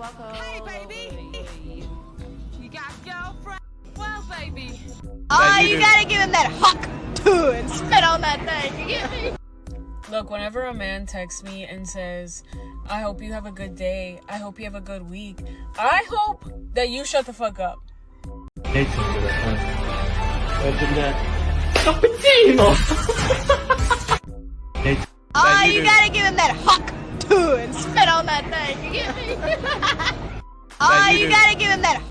welcome. Hey, baby. You got girlfriend? Well, baby. You gotta give him that huck too and spit on that thing. You get me? Look, whenever a man texts me and says, I hope you have a good day, I hope you have a good week, I hope that you shut the fuck up. You gotta give him that huck too and spit on that thing. You get me? You gotta give him that.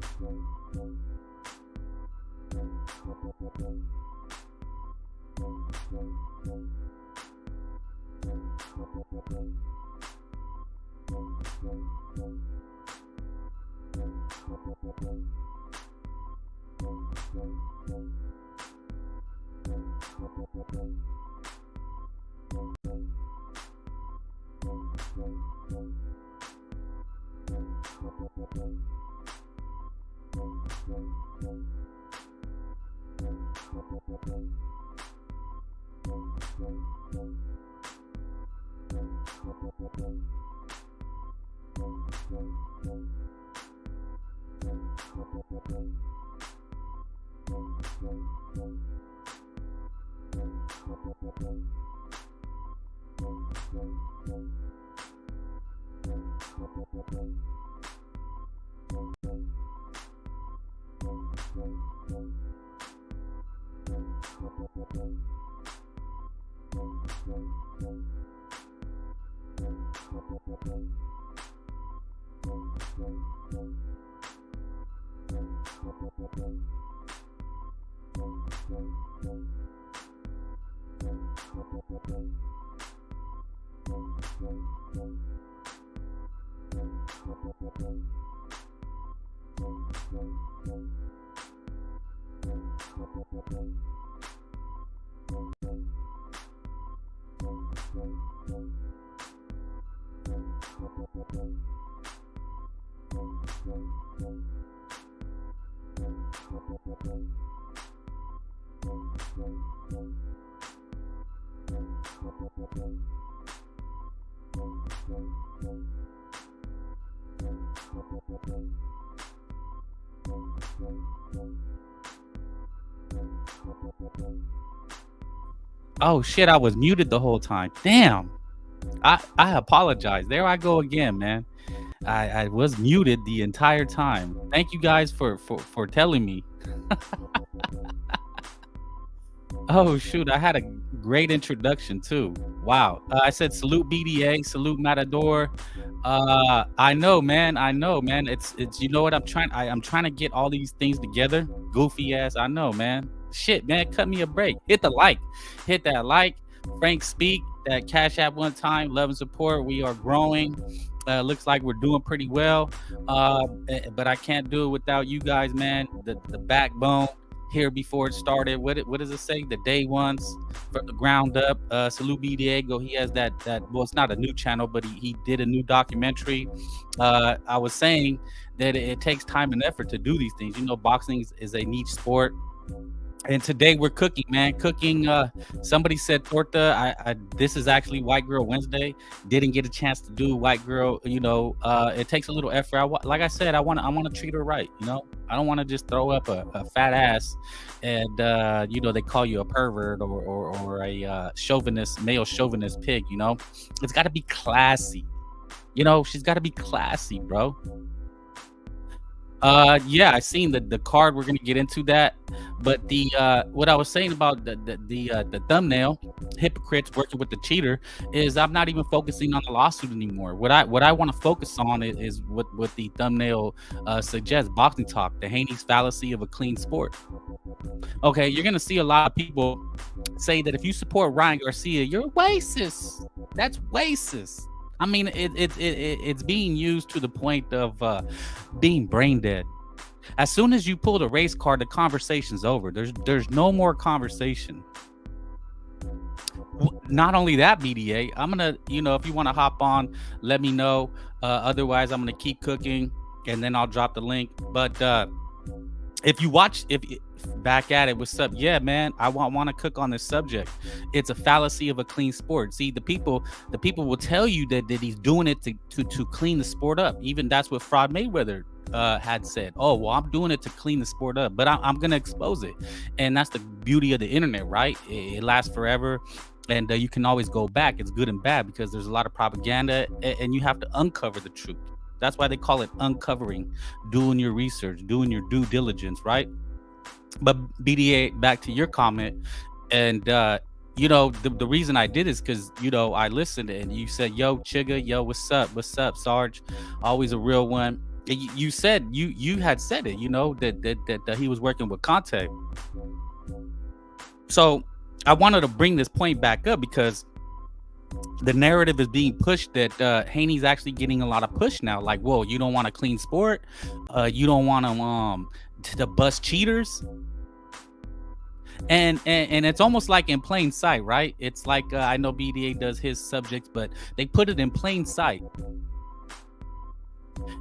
Oh shit, I was muted the whole time. Damn. I apologize. There I go again, man. I was muted the entire time. Thank you guys for telling me. Oh shoot, I had a great introduction too. Wow. I said salute BDA, salute Matador. I know, man. It's you know what I'm trying to get all these things together. Goofy ass. I know, man. Shit, man, cut me a break. Hit that like. Frank Speak, that Cash App one time. Love and support. We are growing. Looks like we're doing pretty well. But I can't do it without you guys, man. The backbone here before it started. What does it say? The day ones from the ground up. Salute B. Diego. He has that well, it's not a new channel, but he did a new documentary. I was saying that it takes time and effort to do these things. You know, boxing is a niche sport. And today we're cooking, man. Somebody said torta. This is actually White Girl Wednesday. Didn't get a chance to do White Girl. You know, it takes a little effort. Like I said, I want to treat her right. You know, I don't want to just throw up a fat ass, and you know, they call you a pervert or a male chauvinist pig. You know, it's got to be classy. You know, she's got to be classy, bro. Yeah, I seen the card. We're gonna get into that, but the what I was saying about the thumbnail, hypocrites working with the cheater, is I'm not even focusing on the lawsuit anymore. What I want to focus on is what the thumbnail suggests: boxing talk, the Haney's fallacy of a clean sport. Okay, you're gonna see a lot of people say that if you support Ryan Garcia, you're racist. That's racist. I mean, it's being used to the point of being brain dead. As soon as you pull the race card, the conversation's over. There's no more conversation. Not only that, BDA, I'm gonna, you know, if you want to hop on, let me know. Otherwise, I'm gonna keep cooking, and then I'll drop the link. But if you watch, if back at it, what's up? Yeah, man, I want to cook on this subject. It's a fallacy of a clean sport. See, the people will tell you that he's doing it to clean the sport up. Even that's what Fraud Mayweather had said. Oh, well, I'm doing it to clean the sport up, but I'm gonna expose it. And that's the beauty of the internet, right? It lasts forever. And you can always go back. It's good and bad because there's a lot of propaganda, and you have to uncover the truth. That's why they call it uncovering, doing your research, doing your due diligence, right? But BDA, back to your comment, and the reason I did is because I listened and you said, "Yo, Chigga, yo, what's up, Sarge, always a real one." You said you had said it, that he was working with contact. So I wanted to bring this point back up because the narrative is being pushed that Haney's actually getting a lot of push now. Like, whoa, you don't want a clean sport, you don't want to bust cheaters, and it's almost like in plain sight, right? It's like I know BDA does his subjects, but they put it in plain sight.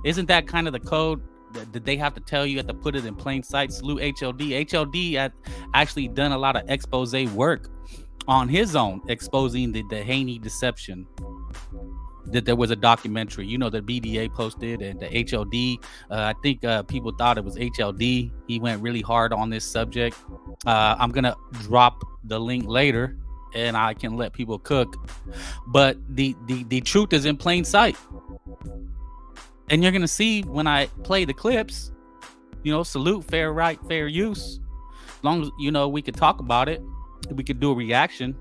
Isn't that kind of the code that they have to tell you? You have to put it in plain sight. Salute HLD. HLD had actually done a lot of expose work on his own, exposing the Haney deception. That there was a documentary, that BDA posted, and the HLD. I think people thought it was HLD. He went really hard on this subject. I'm gonna drop the link later, and I can let people cook. But the truth is in plain sight. And you're going to see when I play the clips, salute, fair right, fair use. As long as, we could talk about it. We could do a reaction.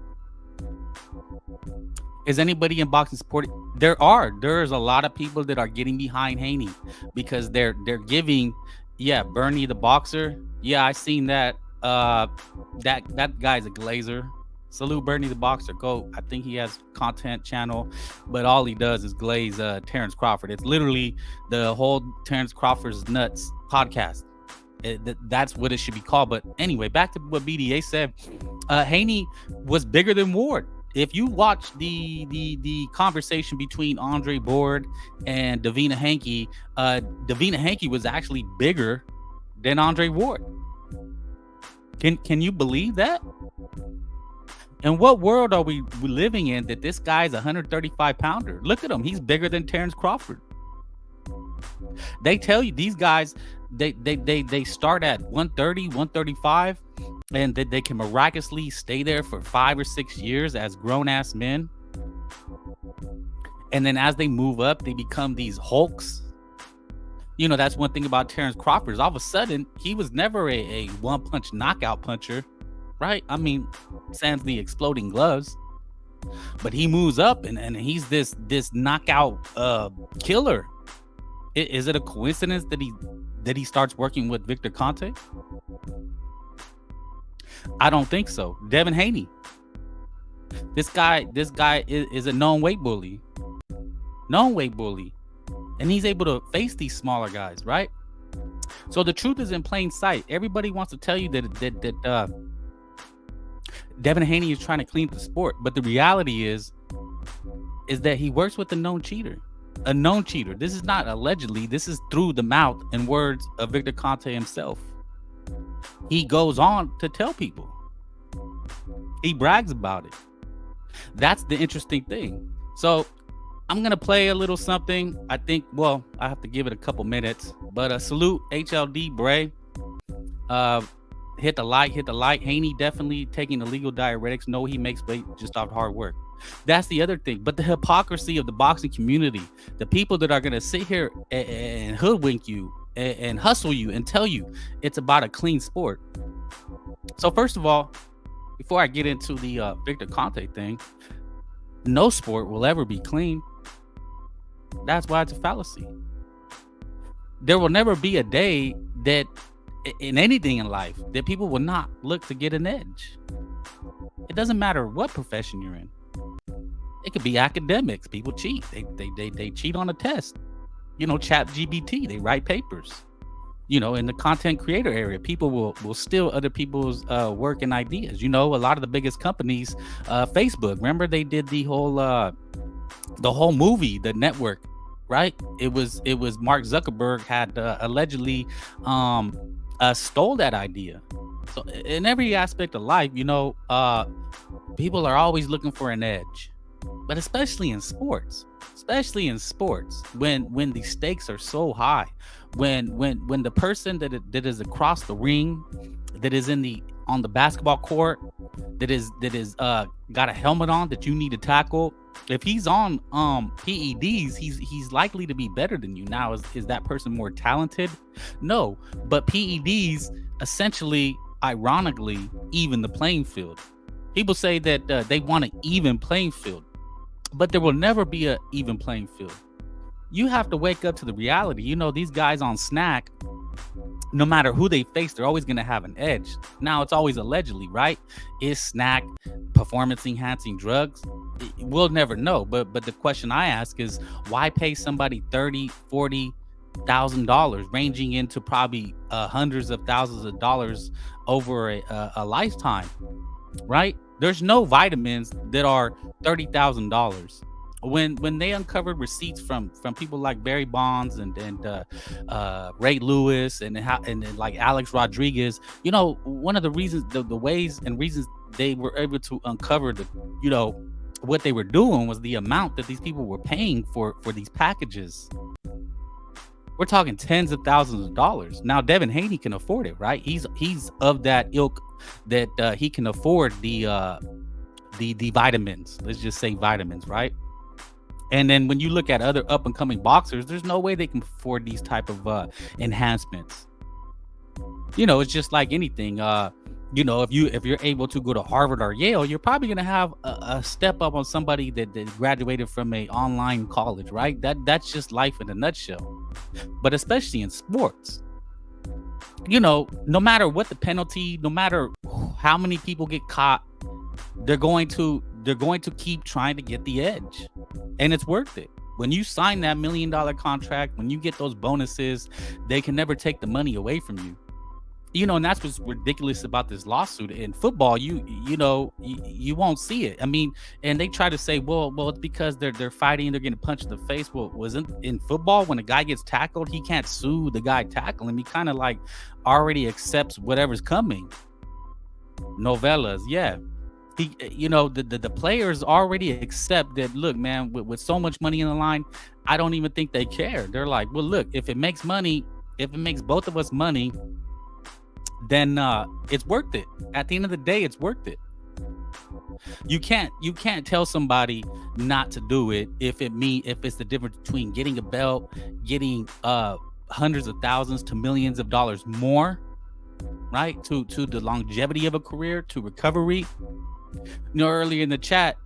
Is anybody in boxing supporting? There's a lot of people that are getting behind Haney because they're giving, Bernie the boxer. Yeah, I seen that. That guy's a glazer. Salute Bernie the boxer. Go. I think he has content channel, but all he does is glaze Terrence Crawford. It's literally the whole Terrence Crawford's nuts podcast. That's what it should be called. But anyway, back to what BDA said. Haney was bigger than Ward. If you watch the conversation between Andre Ward and Davina Hanke, Davina Hanke was actually bigger than Andre Ward. Can you believe that? And what world are we living in that this guy's a 135-pounder? Look at him. He's bigger than Terrence Crawford. They tell you these guys, they start at 130, 135, and that they can miraculously stay there for 5 or 6 years as grown-ass men. And then as they move up, they become these hulks. That's one thing about Terrence Crawford is all of a sudden, he was never a one-punch knockout puncher. Right? I mean, sans the exploding gloves, but he moves up and he's this knockout killer. Is it a coincidence that he starts working with Victor Conte? I don't think so. Devin Haney. This guy is a known weight bully. And he's able to face these smaller guys, right? So the truth is in plain sight. Everybody wants to tell you that Devin Haney is trying to clean up the sport, but the reality is that he works with a known cheater. This is not allegedly. This is through the mouth and words of Victor Conte himself. He goes on to tell people. He brags about it. That's the interesting thing. So I'm going to play a little something. I think, I have to give it a couple minutes, but salute HLD Bray. Hit the light. Haney definitely taking illegal diuretics. No, he makes weight just off hard work. That's the other thing. But the hypocrisy of the boxing community, the people that are going to sit here and hoodwink you and hustle you and tell you it's about a clean sport. So first of all, before I get into the Victor Conte thing, no sport will ever be clean. That's why it's a fallacy. There will never be a day that in anything in life that people will not look to get an edge. It doesn't matter what profession you're in. It could be academics. People cheat. They cheat on a test. Chat GPT. They write papers. In the content creator area, people will steal other people's work and ideas. A lot of the biggest companies, Facebook. Remember they did the whole movie, The Network, right? It was Mark Zuckerberg had allegedly stole that idea. So in every aspect of life, people are always looking for an edge, but especially in sports, when the stakes are so high, when the person that is across the ring, that is on the basketball court, that is got a helmet on that you need to tackle, if he's on PEDs, he's likely to be better than you. Now, is that person more talented? No, but PEDs essentially, ironically, even the playing field. People say that they want an even playing field, but there will never be an even playing field. You have to wake up to the reality. These guys on snack, no matter who they face, they're always going to have an edge. Now, it's always allegedly, right? Is snack performance enhancing drugs? We'll never know. But the question I ask is, why pay somebody $30,000-$40,000, ranging into probably hundreds of thousands of dollars over a lifetime, right? There's no vitamins that are $30,000. When they uncovered receipts from people like Barry Bonds and Ray Lewis and like Alex Rodriguez, one of the reasons, the ways and reasons they were able to uncover what they were doing was the amount that these people were paying for these packages. We're talking tens of thousands of dollars. Now, Devin Haney can afford it, right? He's of that ilk that he can afford the vitamins. Let's just say vitamins, right? And then when you look at other up and coming boxers, there's no way they can afford these type of enhancements. It's just like anything. If you're able to go to Harvard or Yale, you're probably going to have a step up on somebody that graduated from a online college, right? That's just life in a nutshell. But especially in sports, no matter what the penalty, no matter how many people get caught, they're going to keep trying to get the edge, and it's worth it. When you sign that $1 million contract, when you get those bonuses, they can never take the money away from you. And that's what's ridiculous about this lawsuit. In football, you won't see it. I mean, and they try to say, well, it's because they're fighting, they're getting punched in the face. Well, wasn't in football when a guy gets tackled, he can't sue the guy tackling him. He kind of like already accepts whatever's coming. Novellas, yeah. The players already accept that. Look, man, with so much money in the line, I don't even think they care. They're like, well, look, if it makes money, if it makes both of us money, then it's worth it. At the end of the day, it's worth it. You can't tell somebody not to do it if it's the difference between getting a belt, getting hundreds of thousands to millions of dollars more, right? To the longevity of a career, to recovery. Earlier in the chat,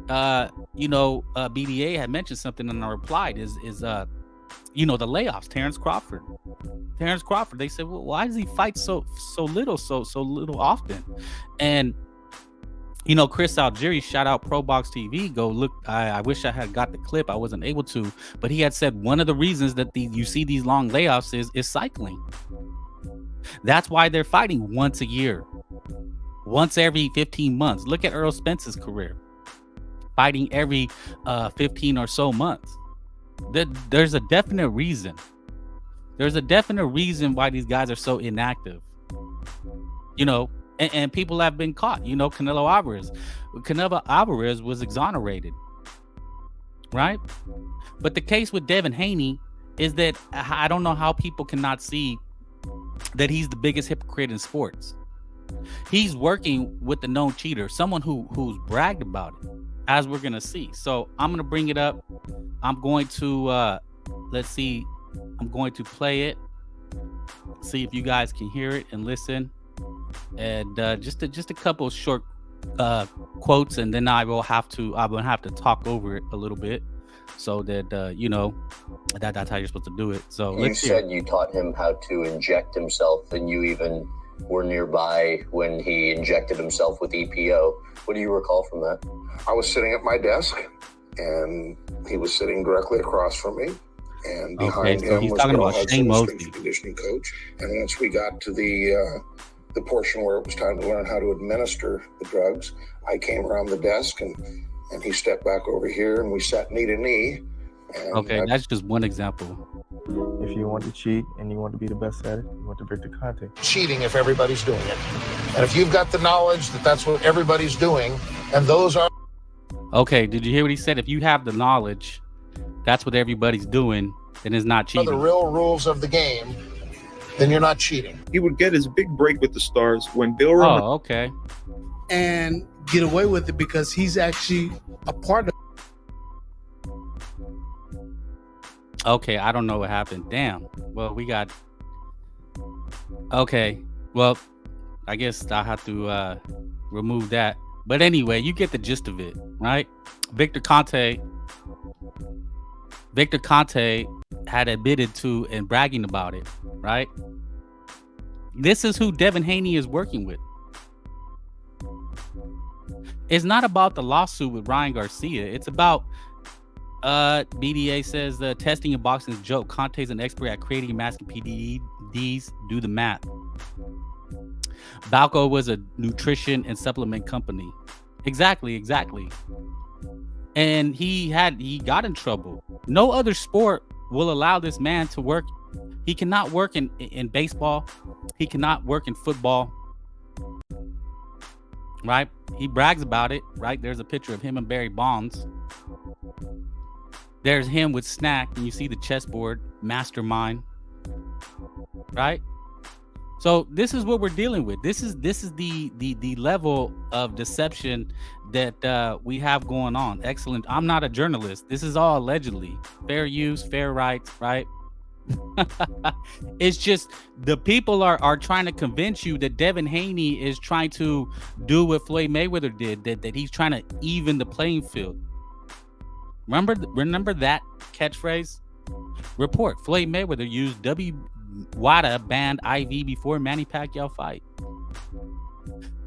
BDA had mentioned something, and I replied is the layoffs. Terrence Crawford. They said, well, why does he fight so little often? And Chris Algieri, shout out Pro Box TV. Go look. I wish I had got the clip. I wasn't able to, but he had said one of the reasons that you see these long layoffs is cycling. That's why they're fighting once a year, once every 15 months. Look at Earl Spence's career, fighting every 15 or so months. There's a definite reason. There's a definite reason why these guys are so inactive. And people have been caught. Canelo Alvarez was exonerated, right? But the case with Devin Haney is that I don't know how people cannot see that he's the biggest hypocrite in sports. He's working with the known cheater, someone who's bragged about it, as we're gonna see. So I'm gonna bring it up. I'm going to let's see. I'm going to play it. See if you guys can hear it and listen. And just a couple of short quotes, and then I will have to talk over it a little bit, so that that's how you're supposed to do it. So you said you taught him how to inject himself, and you even were nearby when he injected himself with EPO. What do you recall from that? I was sitting at my desk, and he was sitting directly across from me. And behind him was Bill Hudson, the strength and conditioning coach. And once we got to the portion where it was time to learn how to administer the drugs, I came around the desk, and he stepped back over here, and we sat knee to knee. And that's just one example. if you want to cheat and you want to be the best at it, you want to Victor Conte. Cheating if everybody's doing it. And if you've got the knowledge that that's what everybody's doing, and those are... Okay, did you hear what he said? If you have the knowledge, that's what everybody's doing, then it's not cheating. The real rules of the game, then you're not cheating. He would get his big break with the Stars when Bill Russell. Oh, okay. And get away with it because he's actually a part of. Okay, I don't know what happened. Damn. Well, we got. Okay. Well, I guess I have to remove that. But anyway, you get the gist of it, right? Victor Conte had admitted to and bragging about it, right? This is who Devin Haney is working with. It's not about the lawsuit with Ryan Garcia. It's about BDA says the testing and boxing is a joke. Conte's an expert at creating and masking PDDs. Do the math. Balco was a nutrition and supplement company. Exactly. And he got in trouble. No other sport will allow this man to work. He cannot work in baseball. He cannot work in football. Right? He brags about it, right? There's a picture of him and Barry Bonds. There's him with Snack, and you see the chessboard, mastermind. Right? So this is what we're dealing with. This is the level of deception that we have going on. Excellent. I'm not a journalist. This is all allegedly. Fair use, fair rights, right? It's just the people are trying to convince you that Devin Haney is trying to do what Floyd Mayweather did, that he's trying to even the playing field. Remember that catchphrase? Report: Floyd Mayweather used WADA banned IV before Manny Pacquiao fight.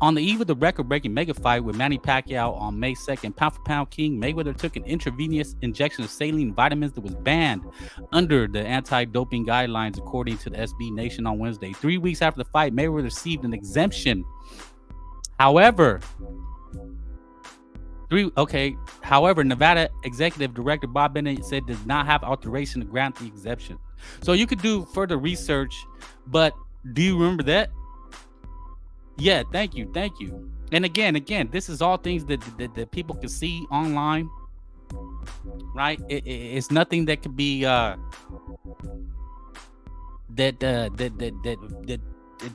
On the eve of the record-breaking mega fight with Manny Pacquiao on May 2nd, pound-for-pound king Mayweather took an intravenous injection of saline vitamins that was banned under the anti-doping guidelines, according to the SB Nation on Wednesday. 3 weeks after the fight, Mayweather received an exemption. However, Nevada Executive Director Bob Bennett said did not have authorization to grant the exemption. So you could do further research, but do you remember that? Yeah, thank you. And again, this is all things that people can see online, right? It's nothing that could be that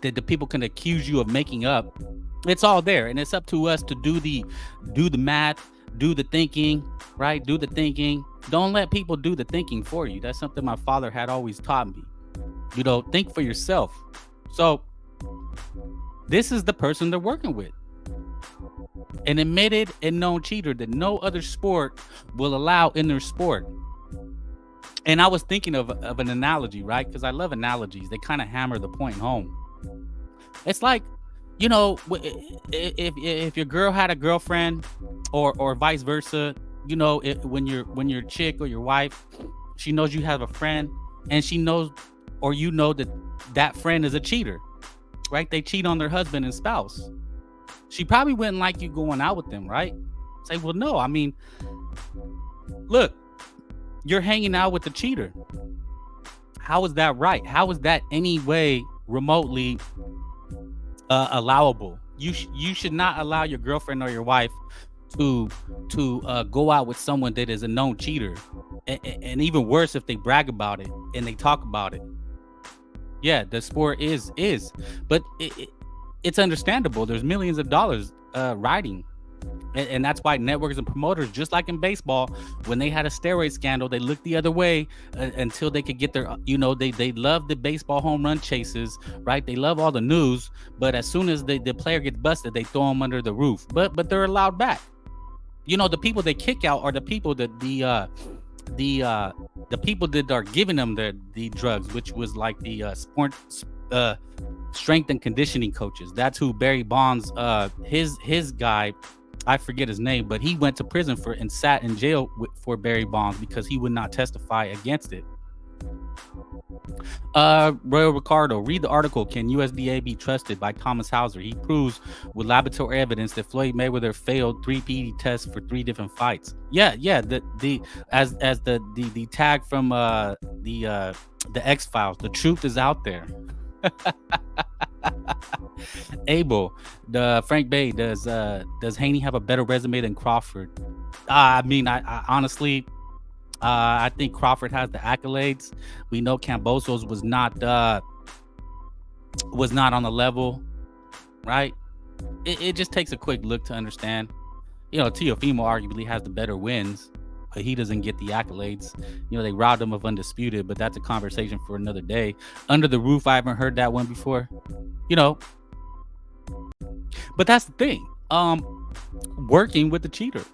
the people can accuse you of making up. It's all there, and it's up to us to do the math, do the thinking, right? Do the thinking. Don't let people do the thinking for you. That's something my father had always taught me. Think for yourself. So this is the person they're working with. An admitted and known cheater that no other sport will allow in their sport. And I was thinking of an analogy, right? Because I love analogies. They kind of hammer the point home. It's like, if your girl had a girlfriend or vice versa, when your chick or your wife, she knows you have a friend and she knows, or that friend is a cheater, right? They cheat on their husband and spouse. She probably wouldn't like you going out with them, right? Say, well, no, I mean, look, you're hanging out with the cheater. How is that right? How is that any way remotely allowable? You should not allow your girlfriend or your wife to go out with someone that is a known cheater, and even worse if they brag about it and they talk about it. Yeah, the sport is, but it's understandable. There's millions of dollars riding, and that's why networks and promoters, just like in baseball, when they had a steroid scandal, they looked the other way until they could get their, they love the baseball home run chases, right? They love all the news, but as soon as the player gets busted, they throw them under the roof. But they're allowed back. The people they kick out are the people that the people that are giving them the drugs, which was like the strength and conditioning coaches. That's who Barry Bonds, his guy, I forget his name, but he went to prison and sat in jail for Barry Bonds because he would not testify against it. Royal Ricardo, read the article, Can USDA Be Trusted, by Thomas Hauser. He proves with laboratory evidence that Floyd Mayweather failed 3 PD tests for 3 different fights. Yeah. The tag from the The X-Files. The truth is out there. Abel, the Frank Bay, does Haney have a better resume than Crawford? I mean, I honestly, I think Crawford has the accolades. We know Kambosos was not on the level, right? It just takes a quick look to understand. Teofimo arguably has the better wins, but he doesn't get the accolades. They robbed him of undisputed, but that's a conversation for another day. Under the Roof, I haven't heard that one before. But that's the thing. Working with the cheater.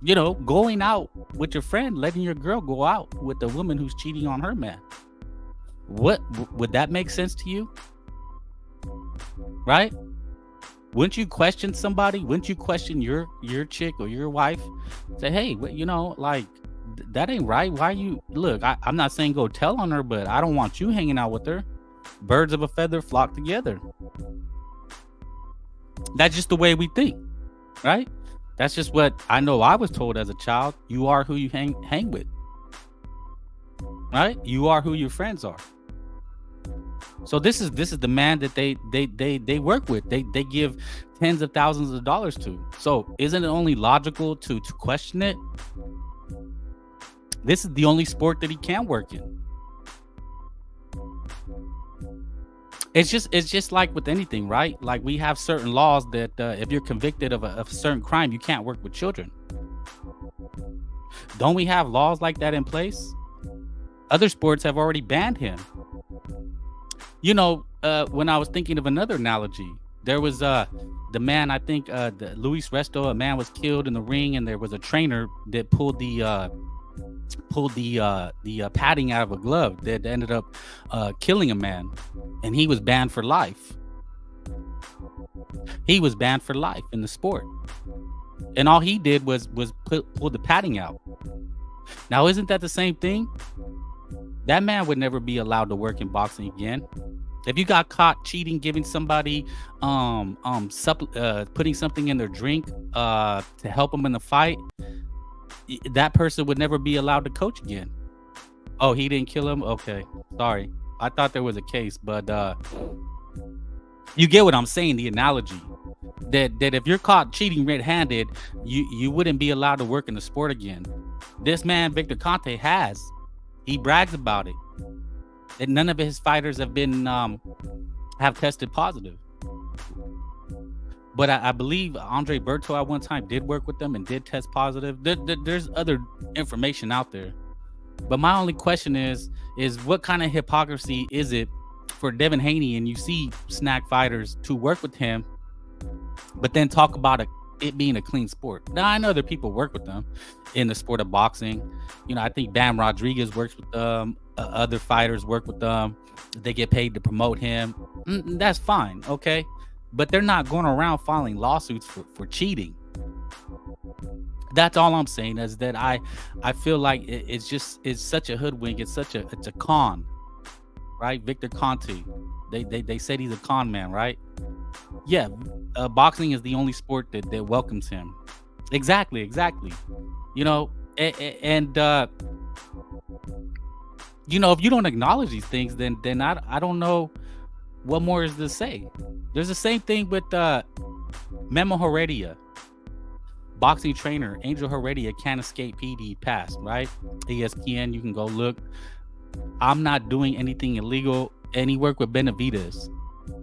Going out with your friend, letting your girl go out with the woman who's cheating on her man. What would that make sense to you? Right? Wouldn't you question somebody? Wouldn't you question your chick or your wife? Say, hey, that ain't right. Why you look? I'm not saying go tell on her, but I don't want you hanging out with her. Birds of a feather flock together. That's just the way we think, right? That's just what I know I was told as a child. You are who you hang with, right? You are who your friends are. So this is the man that they work with. They give tens of thousands of dollars to. So isn't it only logical to question it? This is the only sport that he can work in. It's just like with anything, right? Like we have certain laws that if you're convicted of a certain crime, you can't work with children. Don't we have laws like that in place? Other sports have already banned him. When I was thinking of another analogy, there was the man, I think the Luis Resto, a man was killed in the ring, and there was a trainer that pulled the padding out of a glove that ended up killing a man, and he was banned for life. He was banned for life in the sport, and all he did was pull the padding out. Now, isn't that the same thing? That man would never be allowed to work in boxing again. If you got caught cheating, giving somebody putting something in their drink to help them in the fight, that person would never be allowed to coach again. Oh, he didn't kill him? Okay, sorry. I thought there was a case, but you get what I'm saying, the analogy. That if you're caught cheating red-handed, you wouldn't be allowed to work in the sport again. This man, Victor Conte, has. He brags about it. And none of his fighters have been have tested positive. But I believe Andre Berto at one time did work with them and did test positive. There's other information out there. But my only question is what kind of hypocrisy is it for Devin Haney and you see snack fighters to work with him, but then talk about it being a clean sport? Now, I know other people work with them in the sport of boxing. I think Bam Rodriguez works with them. Other fighters work with them. They get paid to promote him. That's fine, okay? But they're not going around filing lawsuits for cheating. That's all I'm saying, is that I feel like it's such a hoodwink. It's a con, right? Victor Conte. They said he's a con man, right? Yeah, boxing is the only sport that welcomes him. Exactly. If you don't acknowledge these things, then I don't know what more is to say. There's the same thing with Memo Heredia, boxing trainer. Angel Heredia can't escape PD passed, right? ESPN, you can go look. I'm not doing anything illegal, and he worked with Benavidez.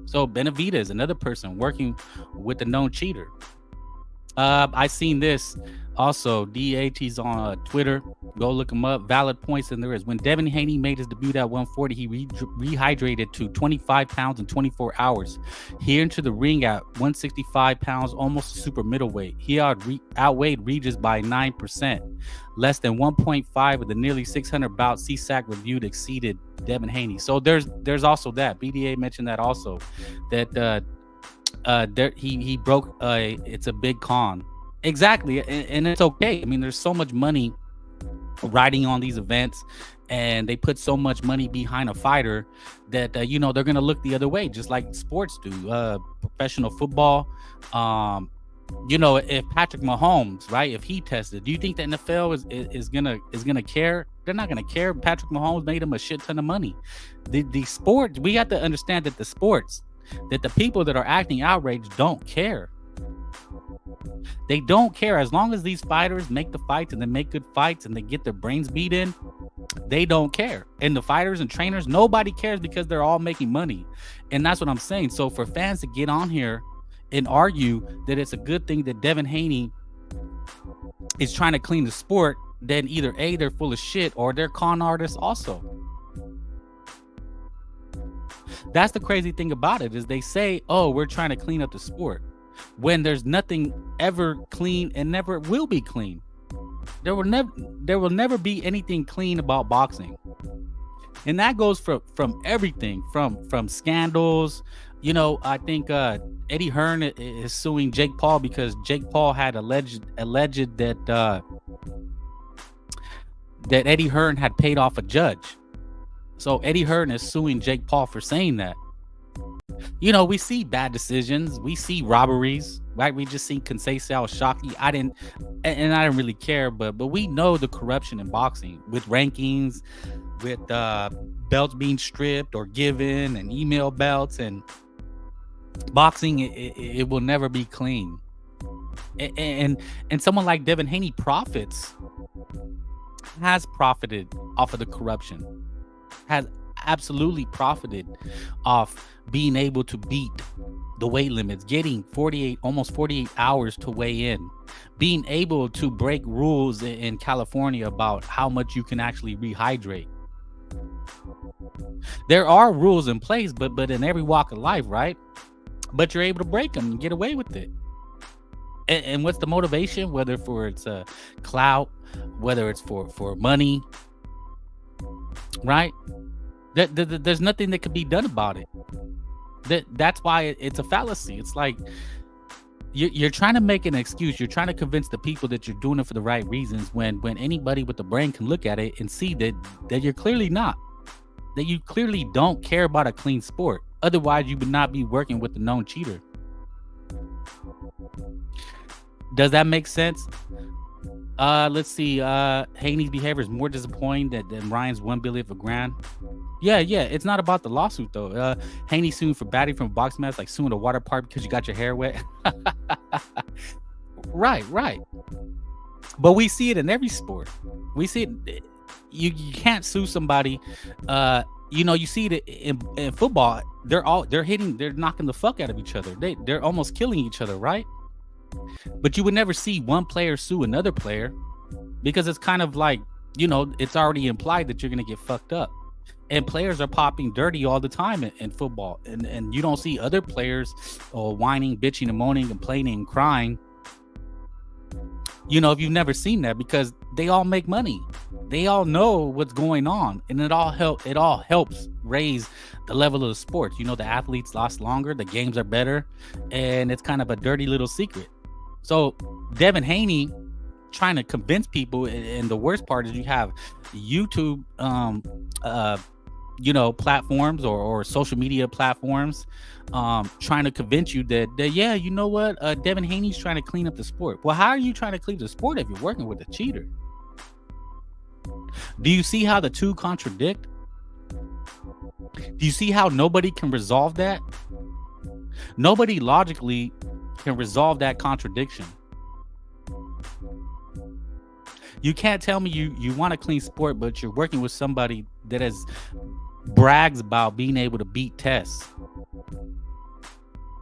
So Benavidez, another person working with a known cheater. I seen this also. DH, he's on Twitter. Go look him up. Valid points, and there is. When Devin Haney made his debut at 140, he rehydrated to 25 pounds in 24 hours. He entered the ring at 165 pounds, almost super middleweight. He outweighed Regis by 9%. Less than 1.5 of the nearly 600 bouts CSAC reviewed exceeded Devin Haney. So there's also that. BDA mentioned that also, that he broke. It's a big con. Exactly, and it's okay. I mean, there's so much money riding on these events, and they put so much money behind a fighter that they're gonna look the other way, just like sports do. Professional football. If Patrick Mahomes, right, if he tested, do you think the NFL is gonna care? They're not going to care. Patrick Mahomes made them a shit ton of money. The sport, we have to understand that the sports, that the people that are acting outraged don't care. They don't care. As long as these fighters make the fights and they make good fights and they get their brains beat in, they don't care. And the fighters and trainers, nobody cares because they're all making money. And that's what I'm saying. So for fans to get on here and argue that it's a good thing that Devin Haney is trying to clean the sport, then either A, they're full of shit, or they're con artists also. That's the crazy thing about it, is they say, oh, we're trying to clean up the sport, when there's nothing ever clean and never will be clean. There will never be anything clean about boxing. And that goes from everything, from scandals. You know, I think Eddie Hearn is suing Jake Paul because Jake Paul had alleged that Eddie Hearn had paid off a judge. So Eddie Hearn is suing Jake Paul for saying that. You know, we see bad decisions, we see robberies, right? We just seen Conceição Shockey. I didn't really care, but we know the corruption in boxing with rankings, with belts being stripped or given, and email belts, and boxing it will never be clean. And someone like Devin Haney has profited off of the corruption, has absolutely profited off being able to beat the weight limits, getting almost 48 hours to weigh in, being able to break rules in California about how much you can actually rehydrate. There are rules in place, but in every walk of life, right? But you're able to break them and get away with it. And what's the motivation? Whether it's clout, whether it's for money, right? There's nothing that could be done about it. That's why it's a fallacy. It's like you're trying to make an excuse. You're trying to convince the people that you're doing it for the right reasons, when anybody with the brain can look at it and see that you're clearly not. That you clearly don't care about a clean sport. Otherwise, you would not be working with a known cheater. Does that make sense? Let's see. Haney's behavior is more disappointing than Ryan's $1 billion for grand. Yeah. It's not about the lawsuit though. Haney suing for batting from a boxing match, like suing a water park because you got your hair wet. Right. But we see it in every sport. We see it. You can't sue somebody. You see it in football. They're knocking the fuck out of each other. They're almost killing each other, right? But you would never see one player sue another player, because it's kind of like, it's already implied that you're going to get fucked up. And players are popping dirty all the time in football. And you don't see other players whining, bitching, and moaning, complaining, and crying. If you've never seen that, because they all make money. They all know what's going on. And it all helps raise the level of the sport. The athletes last longer, the games are better, and it's kind of a dirty little secret. So Devin Haney trying to convince people, and the worst part is you have YouTube platforms or social media platforms trying to convince you that yeah, you know what, Devin Haney's trying to clean up the sport. Well, how are you trying to clean the sport if you're working with a cheater? Do you see how the two contradict? Do you see how nobody can resolve that? Nobody logically can resolve that contradiction. You can't tell me you want a clean sport, but you're working with somebody that brags about being able to beat tests.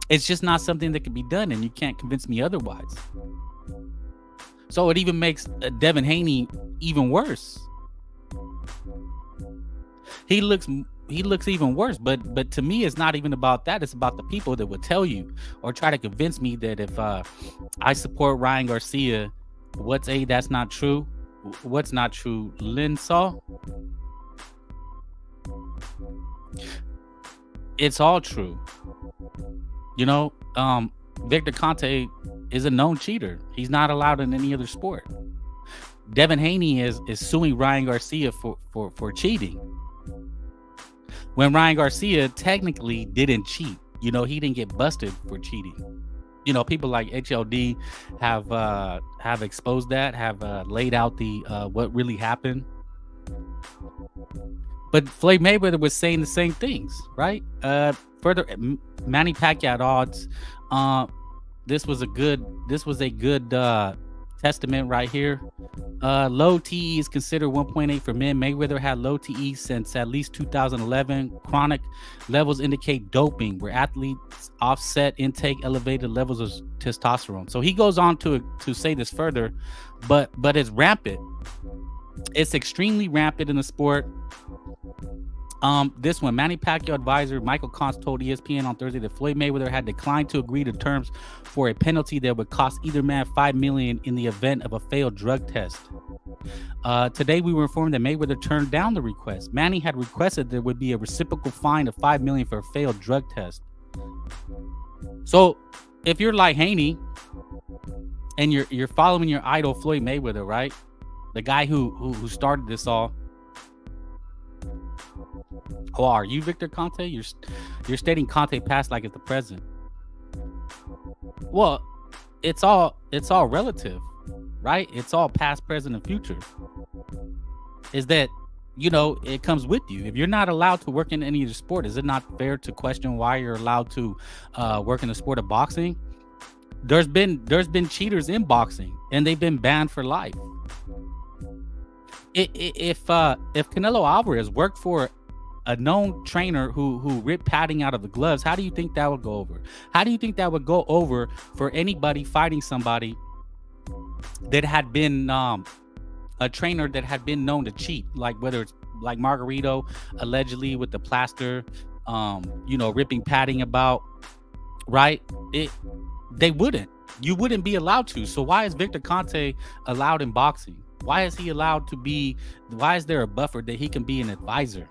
It's just not something that can be done, and you can't convince me otherwise. So it even makes Devin Haney even worse. He looks even worse, but to me, it's not even about that. It's about the people that would tell you or try to convince me that if I support Ryan Garcia, that's not true. What's not true? Lynn Saw? It's all true. Victor Conte is a known cheater. He's not allowed in any other sport. Devin Haney is suing Ryan Garcia for cheating, when Ryan Garcia technically didn't cheat. He didn't get busted for cheating. People like HLD have exposed that, have laid out the what really happened. But Floyd Mayweather was saying the same things, right? Further, Manny Pacquiao odds. This was a good testament right here. Low TE is considered 1.8 for men. Mayweather had low TE since at least 2011. Chronic levels indicate doping, where athletes offset intake elevated levels of testosterone. So he goes on to say this further, but it's rampant. It's extremely rampant in the sport. This one, Manny Pacquiao advisor Michael Kantz told ESPN on Thursday that Floyd Mayweather had declined to agree to terms for a penalty that would cost either man $5 million in the event of a failed drug test. Today, we were informed that Mayweather turned down the request. Manny had requested there would be a reciprocal fine of $5 million for a failed drug test. So, if you're like Haney and you're following your idol Floyd Mayweather, right, the guy who started this all. Oh, are you Victor Conte? You're stating Conte past like it's the present. Well, it's all relative, right? It's all past, present, and future. Is that, it comes with you. If you're not allowed to work in any of the sport, is it not fair to question why you're allowed to work in the sport of boxing? There's been cheaters in boxing, and they've been banned for life. If Canelo Alvarez worked for a known trainer who ripped padding out of the gloves, how do you think that would go over? How do you think that would go over for anybody fighting somebody that had been a trainer that had been known to cheat, like whether it's like Margarito allegedly with the plaster, ripping padding about, right? They wouldn't. You wouldn't be allowed to. So why is Victor Conte allowed in boxing? Why is he allowed to be? Why is there a buffer that he can be an advisor?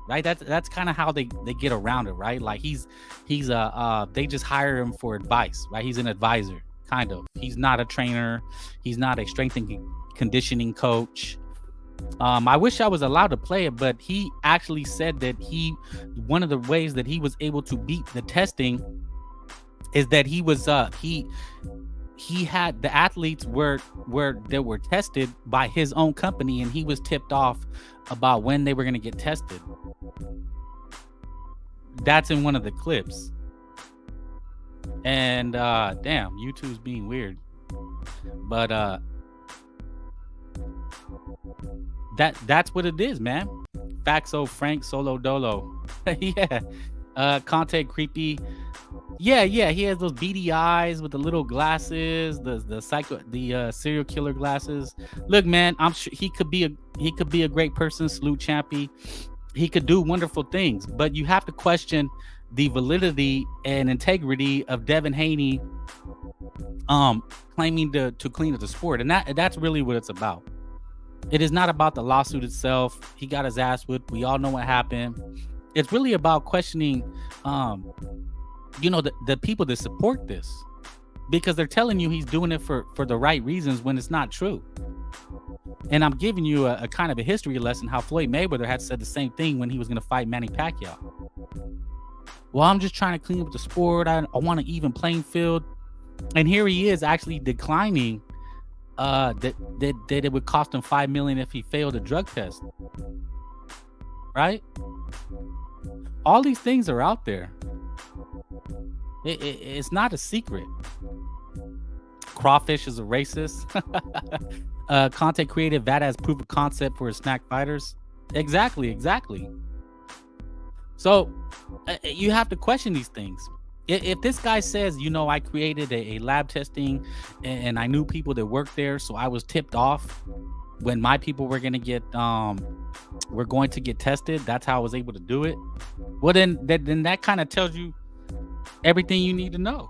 Right, that's kind of how they get around it, right? Like he's they just hire him for advice, right? He's an advisor, kind of. He's not a trainer. He's not a strength and conditioning coach. I wish I was allowed to play it, but he actually said that one of the ways that he was able to beat the testing is that he was he had the athletes were tested by his own company, and he was tipped off about when they were going to get tested. That's in one of the clips. And damn, YouTube's being weird. But that's what it is, man. Faxo Frank Solo Dolo. Yeah. Conte creepy. Yeah, he has those beady eyes with the little glasses, the serial killer glasses. Look, man, I'm sure he could be a great person, salute Champy. He could do wonderful things, but you have to question the validity and integrity of Devin Haney claiming to clean up the sport. And that's really what it's about. It is not about the lawsuit itself. He got his ass whipped. We all know what happened. It's really about questioning the people that support this, because they're telling you he's doing it for the right reasons when it's not true. And I'm giving you a kind of a history lesson how Floyd Mayweather had said the same thing when he was going to fight Manny Pacquiao. Well, I'm just trying to clean up the sport. I want an even playing field. And here he is actually declining that it would cost him $5 million if he failed a drug test. Right? All these things are out there. It's not a secret. Crawfish is a racist. Conte created that as proof of concept for his snack fighters. Exactly. So you have to question these things. If this guy says, I created a lab testing and I knew people that worked there, so I was tipped off when my people were going to get tested. That's how I was able to do it. Well, then that kind of tells you everything you need to know.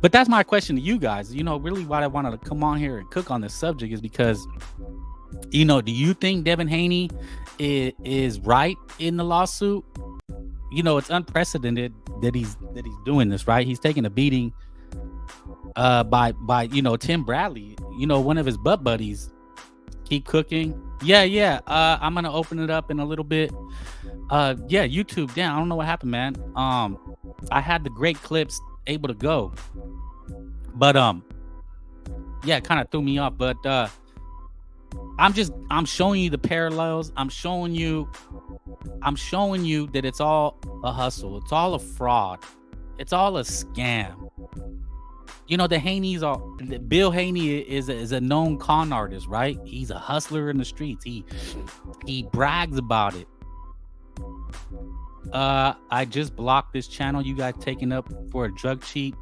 But that's my question to you guys. Really what I wanted to come on here and cook on this subject is because, do you think Devin Haney is right in the lawsuit? It's unprecedented that he's doing this, right? He's taking a beating by Tim Bradley, one of his butt buddies. Keep cooking. Yeah. I'm gonna open it up in a little bit. YouTube. Damn, I don't know what happened, man. I had the great clips able to go, but it kind of threw me off. But I'm showing you the parallels. I'm showing you that it's all a hustle. It's all a fraud. It's all a scam. You know, the Haneys are, Bill Haney is a known con artist, right? He's a hustler in the streets. He brags about it. I just blocked this channel you guys taking up for a drug cheat.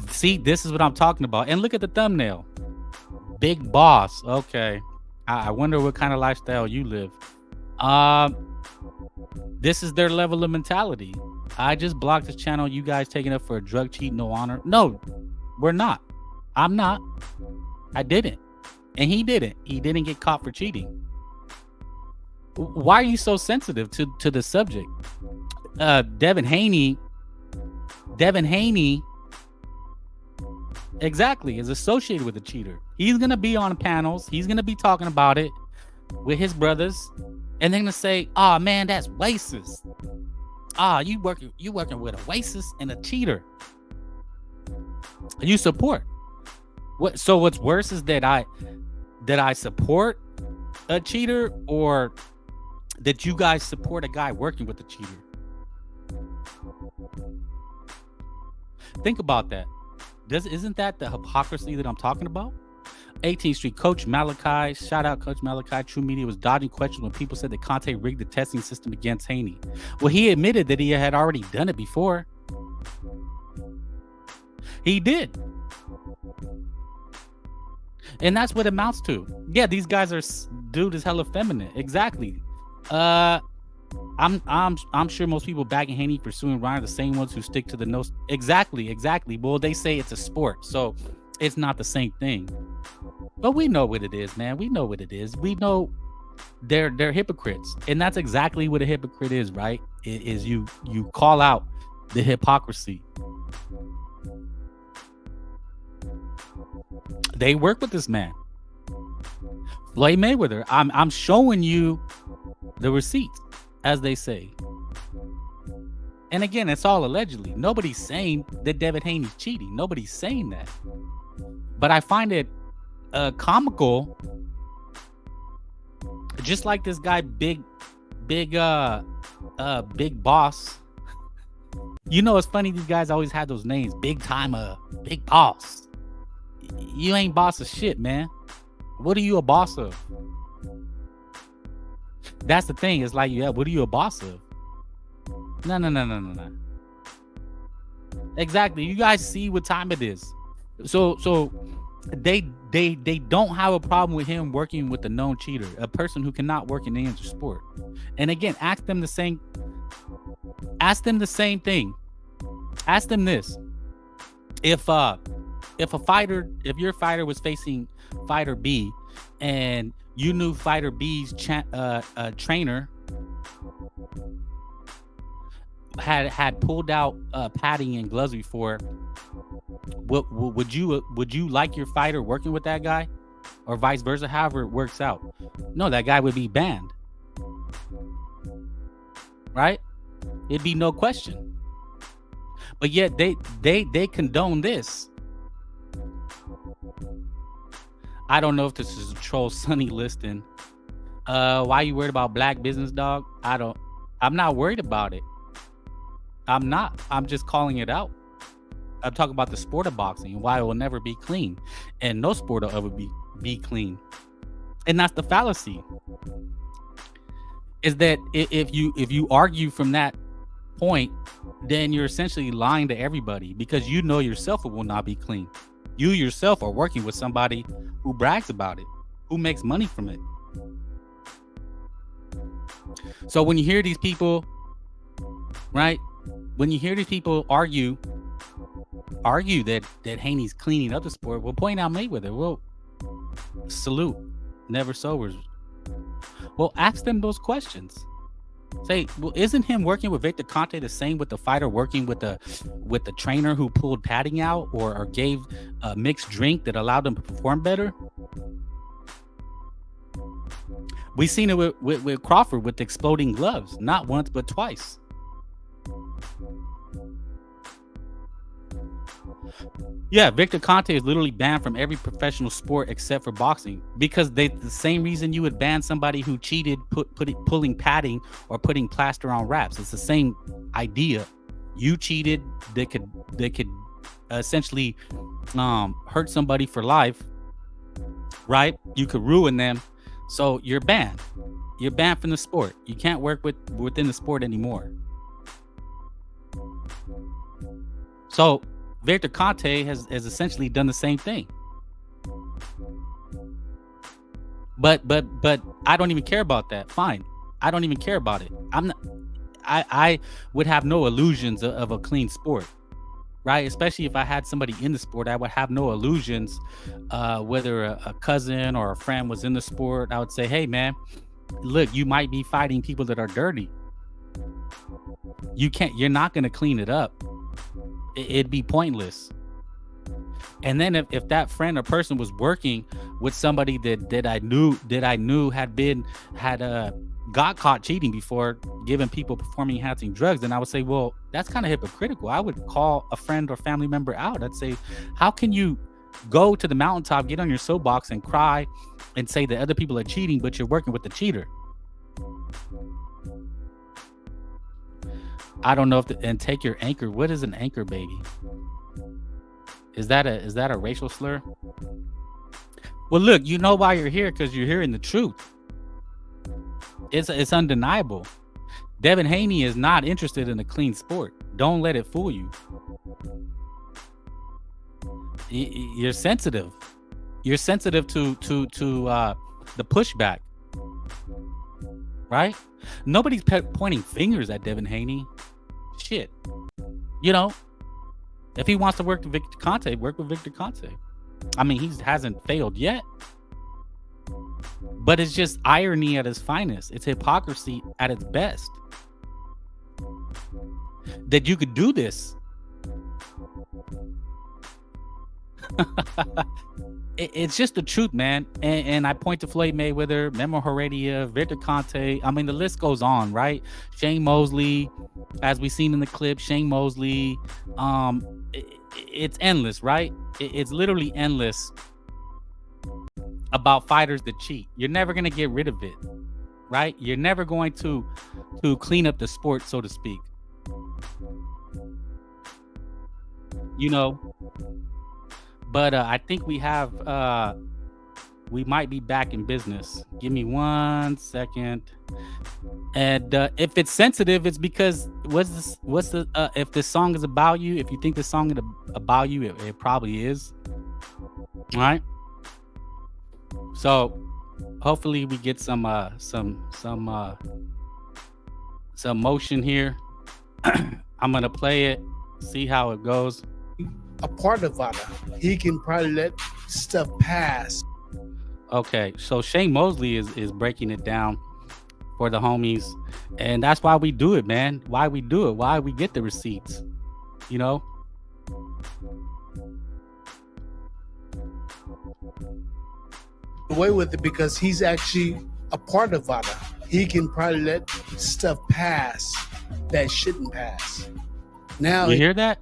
See, this is what I'm talking about. And look at the thumbnail. Big boss. Okay. I wonder what kind of lifestyle you live. This is their level of mentality. I just blocked this channel you guys taking up for a drug cheat, no honor. No, we're not. I'm not. I didn't. And he didn't. He didn't get caught for cheating. Why are you so sensitive to the subject? Devin Haney, exactly, is associated with a cheater. He's gonna be on panels. He's gonna be talking about it with his brothers, and they're gonna say, "Oh man, that's racist. You working with a racist and a cheater. You support what? So what's worse is that I support a cheater, or that you guys support a guy working with a cheater. Think about that. Isn't that the hypocrisy that I'm talking about? 18th Street Coach Malachi, shout out Coach Malachi. True Media was dodging questions when people said that Conte rigged the testing system against Haney. Well, he admitted that he had already done it before. He did. And that's what it amounts to. Yeah, these guys are, dude is hella feminine. Exactly. I'm sure most people backing Haney for suing Ryan are the same ones who stick to the no. Exactly. Well, they say it's a sport, so it's not the same thing. But we know what it is, man. We know what it is. We know they're hypocrites, and that's exactly what a hypocrite is, right? It is you call out the hypocrisy. They work with this man, Floyd Mayweather. I'm showing you the receipts, as they say. And again, it's all allegedly. Nobody's saying that Devin Haney's cheating. Nobody's saying that. But I find it comical. Just like this guy, big boss. You know, it's funny. These guys always had those names. Big timer, big boss. You ain't boss of shit, man. What are you a boss of? That's the thing. It's like, yeah, what are you a boss of? No. Exactly. You guys see what time it is. So they don't have a problem with him working with a known cheater, a person who cannot work in any other sport. And again, ask them the same thing. Ask them this. If your fighter was facing fighter B and you knew fighter B's trainer had pulled out padding and gloves before, would you like your fighter working with that guy, or vice versa? However it works out, no, that guy would be banned, right? It'd be no question. But yet they condone this. I don't know if this is a troll Sonny listing. Why you worried about black business, dog? I'm not worried about it. I'm not. I'm just calling it out. I'm talking about the sport of boxing and why it will never be clean. And no sport will ever be clean. And that's the fallacy. Is that if you argue from that point, then you're essentially lying to everybody, because you know yourself it will not be clean. You yourself are working with somebody who brags about it, who makes money from it. So when you hear these people, right? When you hear these people argue that Haney's cleaning up the sport, we'll point out Mayweather. Well, salute, never sobers. Well, ask them those questions. Say, well, isn't him working with Victor Conte the same with the fighter working with the trainer who pulled padding out or gave a mixed drink that allowed them to perform better? We've seen it with Crawford with the exploding gloves, not once but twice. Yeah, Victor Conte is literally banned from every professional sport except for boxing, because the same reason you would ban somebody who cheated pulling padding or putting plaster on wraps. It's the same idea. You cheated, they could essentially hurt somebody for life, right? You could ruin them, so you're banned. You're banned from the sport. You can't work within the sport anymore. So Victor Conte has essentially done the same thing. But I don't even care about that. Fine. I don't even care about it. I would have no illusions of a clean sport, right? Especially if I had somebody in the sport, I would have no illusions whether a cousin or a friend was in the sport. I would say, hey man, look, you might be fighting people that are dirty. You're not going to clean it up. It'd be pointless. And then if that friend or person was working with somebody that I knew had got caught cheating before, giving people performing enhancing drugs, then I would say, well, that's kind of hypocritical. I would call a friend or family member out. I'd say, how can you go to the mountaintop, get on your soapbox and cry and say that other people are cheating, but you're working with the cheater? I don't know and take your anchor. What is an anchor baby? Is that a racial slur? Well, look, you know why you're here, because you're hearing the truth. It's undeniable. Devin Haney is not interested in a clean sport. Don't let it fool you. You're sensitive. You're sensitive to the pushback, right? Nobody's pointing fingers at Devin Haney. Shit, you know, if he wants to work with Victor Conte, work with Victor Conte. I mean, he hasn't failed yet, but it's just irony at its finest. It's hypocrisy at its best that you could do this. It's just the truth, man. And I point to Floyd Mayweather, Memo Heredia, Victor Conte. I mean, the list goes on, right? Shane Mosley, as we've seen in the clip, Shane Mosley. It's endless, right? It's literally endless about fighters that cheat. You're never going to get rid of it, right? You're never going to clean up the sport, so to speak. You know? But I think we might be back in business. Give me 1 second. And if it's sensitive, it's because if this song is about you, if you think this song is about you, it probably is. All right. So hopefully we get some motion here. I'm gonna play it, see how it goes. A part of Vada, he can probably let stuff pass. Okay, so Shane Mosley is breaking it down for the homies, and that's why we do it, man. Why we do it? Why we get the receipts? You know. Away with it because he's actually a part of Vada. He can probably let stuff pass that shouldn't pass. Now you hear that?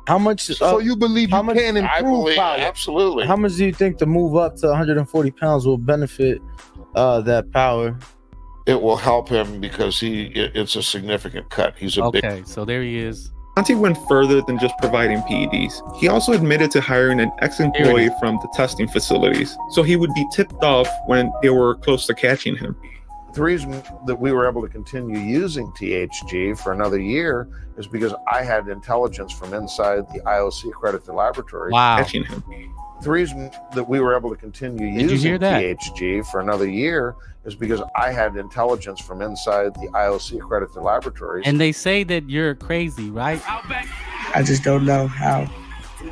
How much? So you believe you can improve power? Absolutely. How much do you think the move up to 140 pounds will benefit that power? It will help him because it's a significant cut. He's a big. Okay, so there he is. Conte went further than just providing PEDs. He also admitted to hiring an ex-employee from the testing facilities, so he would be tipped off when they were close to catching him. The reason that we were able to continue using THG for another year is because I had intelligence from inside the IOC accredited laboratory catching him. The reason that we were able to continue using THG for another year is because I had intelligence from inside the IOC accredited laboratories. And they say that you're crazy, right? I just don't know how.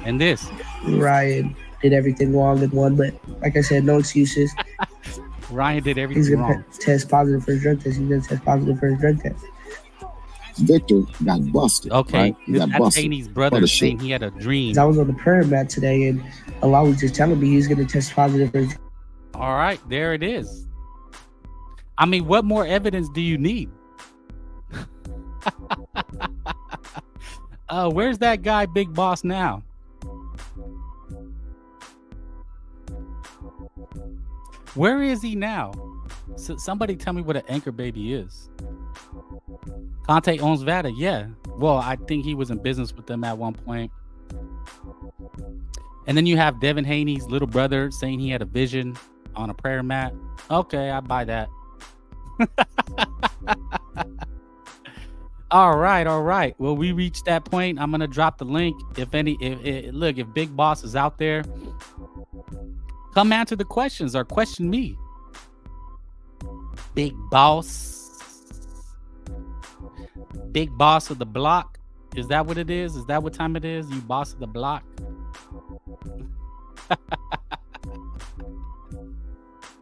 And this Ryan did everything wrong and won, but like I said, no excuses. Ryan did everything wrong. Test positive for his drug test. He's gonna test positive for his drug test. Victor got busted. Okay, right? That's Haney's brother saying he had a dream. I was on the prayer mat today, and Allah was just telling me he's gonna test positive for his. All right, there it is. I mean, what more evidence do you need? Where's that guy, Big Boss, now? Where is he now? So somebody tell me what an anchor baby is. Conte owns Vada, yeah. Well, I think he was in business with them at one point. And then you have Devin Haney's little brother saying he had a vision on a prayer mat. Okay, I buy that. All right. Well, we reached that point. I'm gonna drop the link. If Big Boss is out there, come answer the questions or question me. Big Boss of the block. Is that what it is? Is that what time it is? You boss of the block?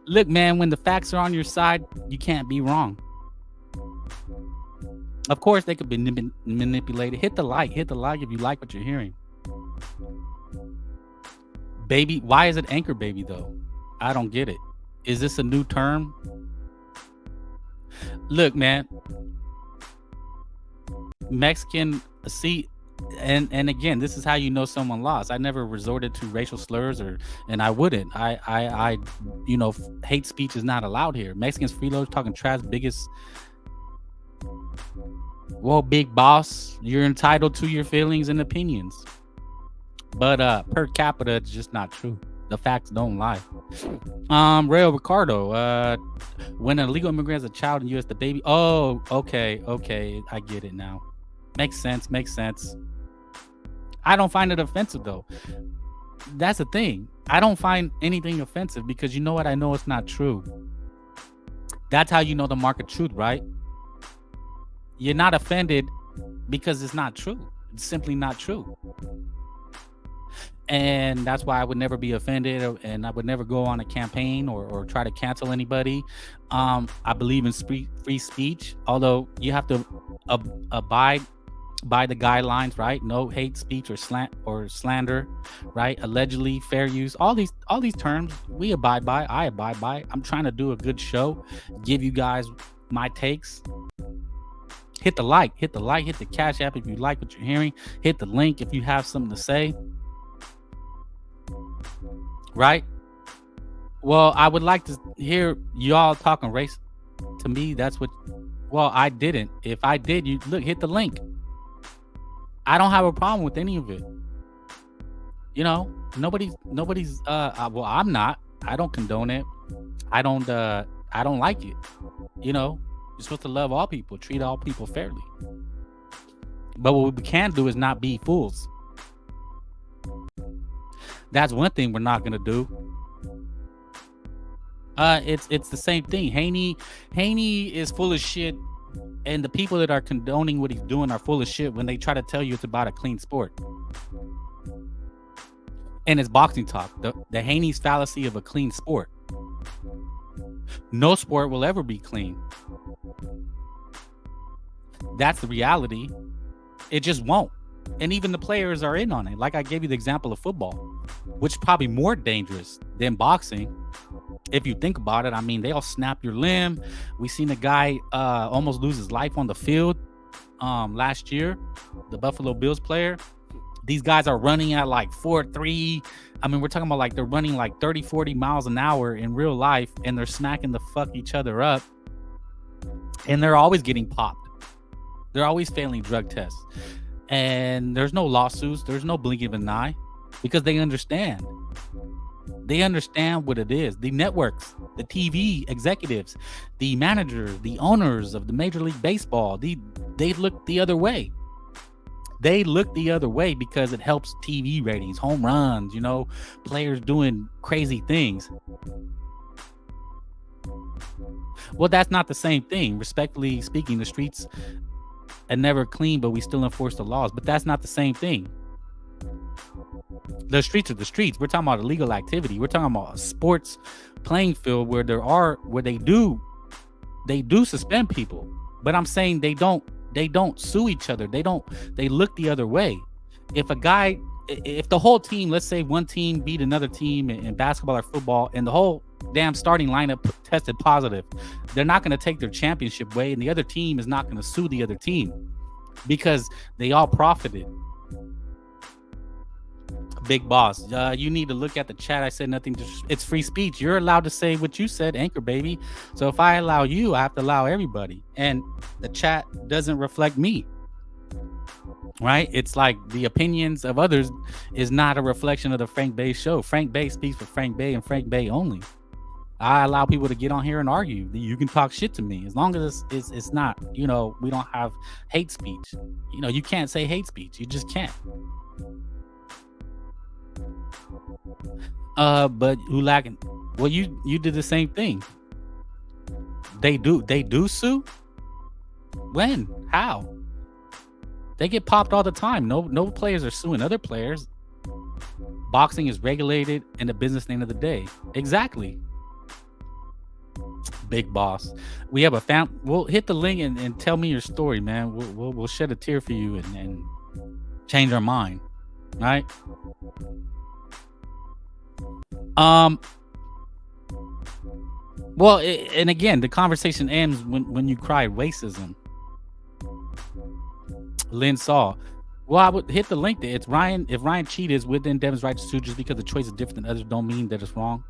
Look, man, when the facts are on your side, you can't be wrong. Of course, they could be manipulated. Hit the like if you like what you're hearing. Baby, why is it anchor baby, though? I don't get it. Is this a new term? Look, man. Mexican, see, and again, this is how you know someone lost. I never resorted to racial slurs, and I wouldn't. I hate speech is not allowed here. Mexicans freeloaders talking trash, biggest. Well, Big Boss, you're entitled to your feelings and opinions, but per capita, it's just not true. The facts don't lie. Rayo Ricardo, when an illegal immigrant is a child in the U.S., the baby. Oh, okay, I get it now. Makes sense. I don't find it offensive, though. That's the thing. I don't find anything offensive because you know what? I know it's not true. That's how you know the market truth, right? You're not offended because it's not true. It's simply not true. And that's why I would never be offended, and I would never go on a campaign or try to cancel anybody. I believe in free speech, although you have to abide by the guidelines, right? No hate speech or slander, right? Allegedly, fair use, all these terms we abide by. I abide by. I'm trying to do a good show, give you guys my takes. Hit the like, hit the Cash App if you like what you're hearing. Hit the link if you have something to say. Right? Well, I would like to hear y'all talking race. To me, that's what. Well, I didn't. If I did, you look, hit the link. I don't have a problem with any of it. You know, nobody's. Well, I'm not. I don't condone it. I don't like it. You know, you're supposed to love all people, treat all people fairly. But what we can do is not be fools. That's one thing we're not gonna do. It's the same thing. Haney is full of shit, and the people that are condoning what he's doing are full of shit when they try to tell you it's about a clean sport. And it's boxing talk. The Haney's fallacy of a clean sport. No sport will ever be clean. That's the reality. It just won't. And even the players are in on it. Like I gave you the example of football, which is probably more dangerous than boxing. If you think about it, I mean, they all snap your limb. We seen a guy almost lose his life on the field last year, the Buffalo Bills player. These guys are running at like 4.3. I mean, we're talking about like they're running like 30, 40 miles an hour in real life, and they're smacking the fuck each other up. And they're always getting popped. They're always failing drug tests. And there's no lawsuits. There's no blinking of an eye because they understand. They understand what it is. The networks, the TV executives, the managers, the owners of the Major League Baseball, they look the other way. They look the other way because it helps TV ratings, home runs, you know, players doing crazy things. Well, that's not the same thing. Respectfully speaking, the streets are never clean, but we still enforce the laws. But that's not the same thing. The streets are the streets. We're talking about illegal activity. We're talking about a sports playing field where they do suspend people. But I'm saying they don't sue each other. They look the other way. If the whole team, let's say one team beat another team in basketball or football, and the whole damn starting lineup tested positive, they're not going to take their championship away, and the other team is not going to sue the other team. because they all profited. Big Boss, you need to look at the chat. I said nothing. It's free speech. You're allowed to say what you said, Anchor Baby. So if I allow you, I have to allow everybody. And the chat doesn't reflect me, right? It's like the opinions of others is not a reflection of the Frank Bay show. Frank Bay speaks for Frank Bay and Frank Bay only. I allow people to get on here and argue. You can talk shit to me as long as it's not, we don't have hate speech. You can't say hate speech. You just can't. But who lacking? Well, you did the same thing. They do sue. When? How? They get popped all the time. No players are suing other players. Boxing is regulated in the business name of the day. Exactly. Big Boss. We have a we'll hit the link and tell me your story, man. We'll shed a tear for you and change our mind. Right? Well, and again, the conversation ends when you cry racism. Lynn Saw. Well, I would hit the link there. It's Ryan. If Ryan cheated, is within Devin's right to sue just because the choice is different than others don't mean that it's wrong.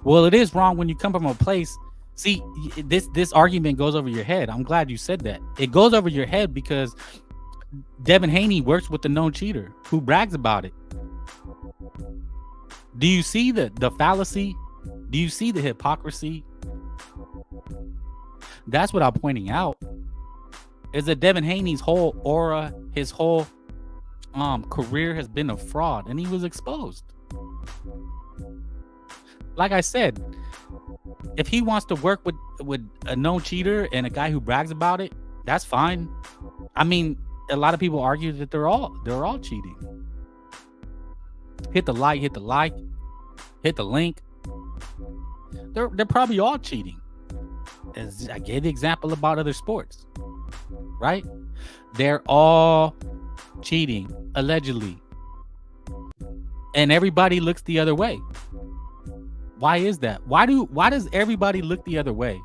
Well, it is wrong when you come from a place. See, this argument goes over your head. I'm glad you said that. It goes over your head because Devin Haney works with the known cheater who brags about it. Do you see the fallacy? Do you see the hypocrisy? That's what I'm pointing out. Is that Devin Haney's whole aura, his whole career has been a fraud, and he was exposed. Like I said, if he wants to work with a known cheater and a guy who brags about it, that's fine. I mean, a lot of people argue that they're all cheating. Hit the like, hit the link. They're probably all cheating. As I gave the example about other sports, right? They're all cheating, allegedly. And everybody looks the other way. Why is that? Why does everybody look the other way?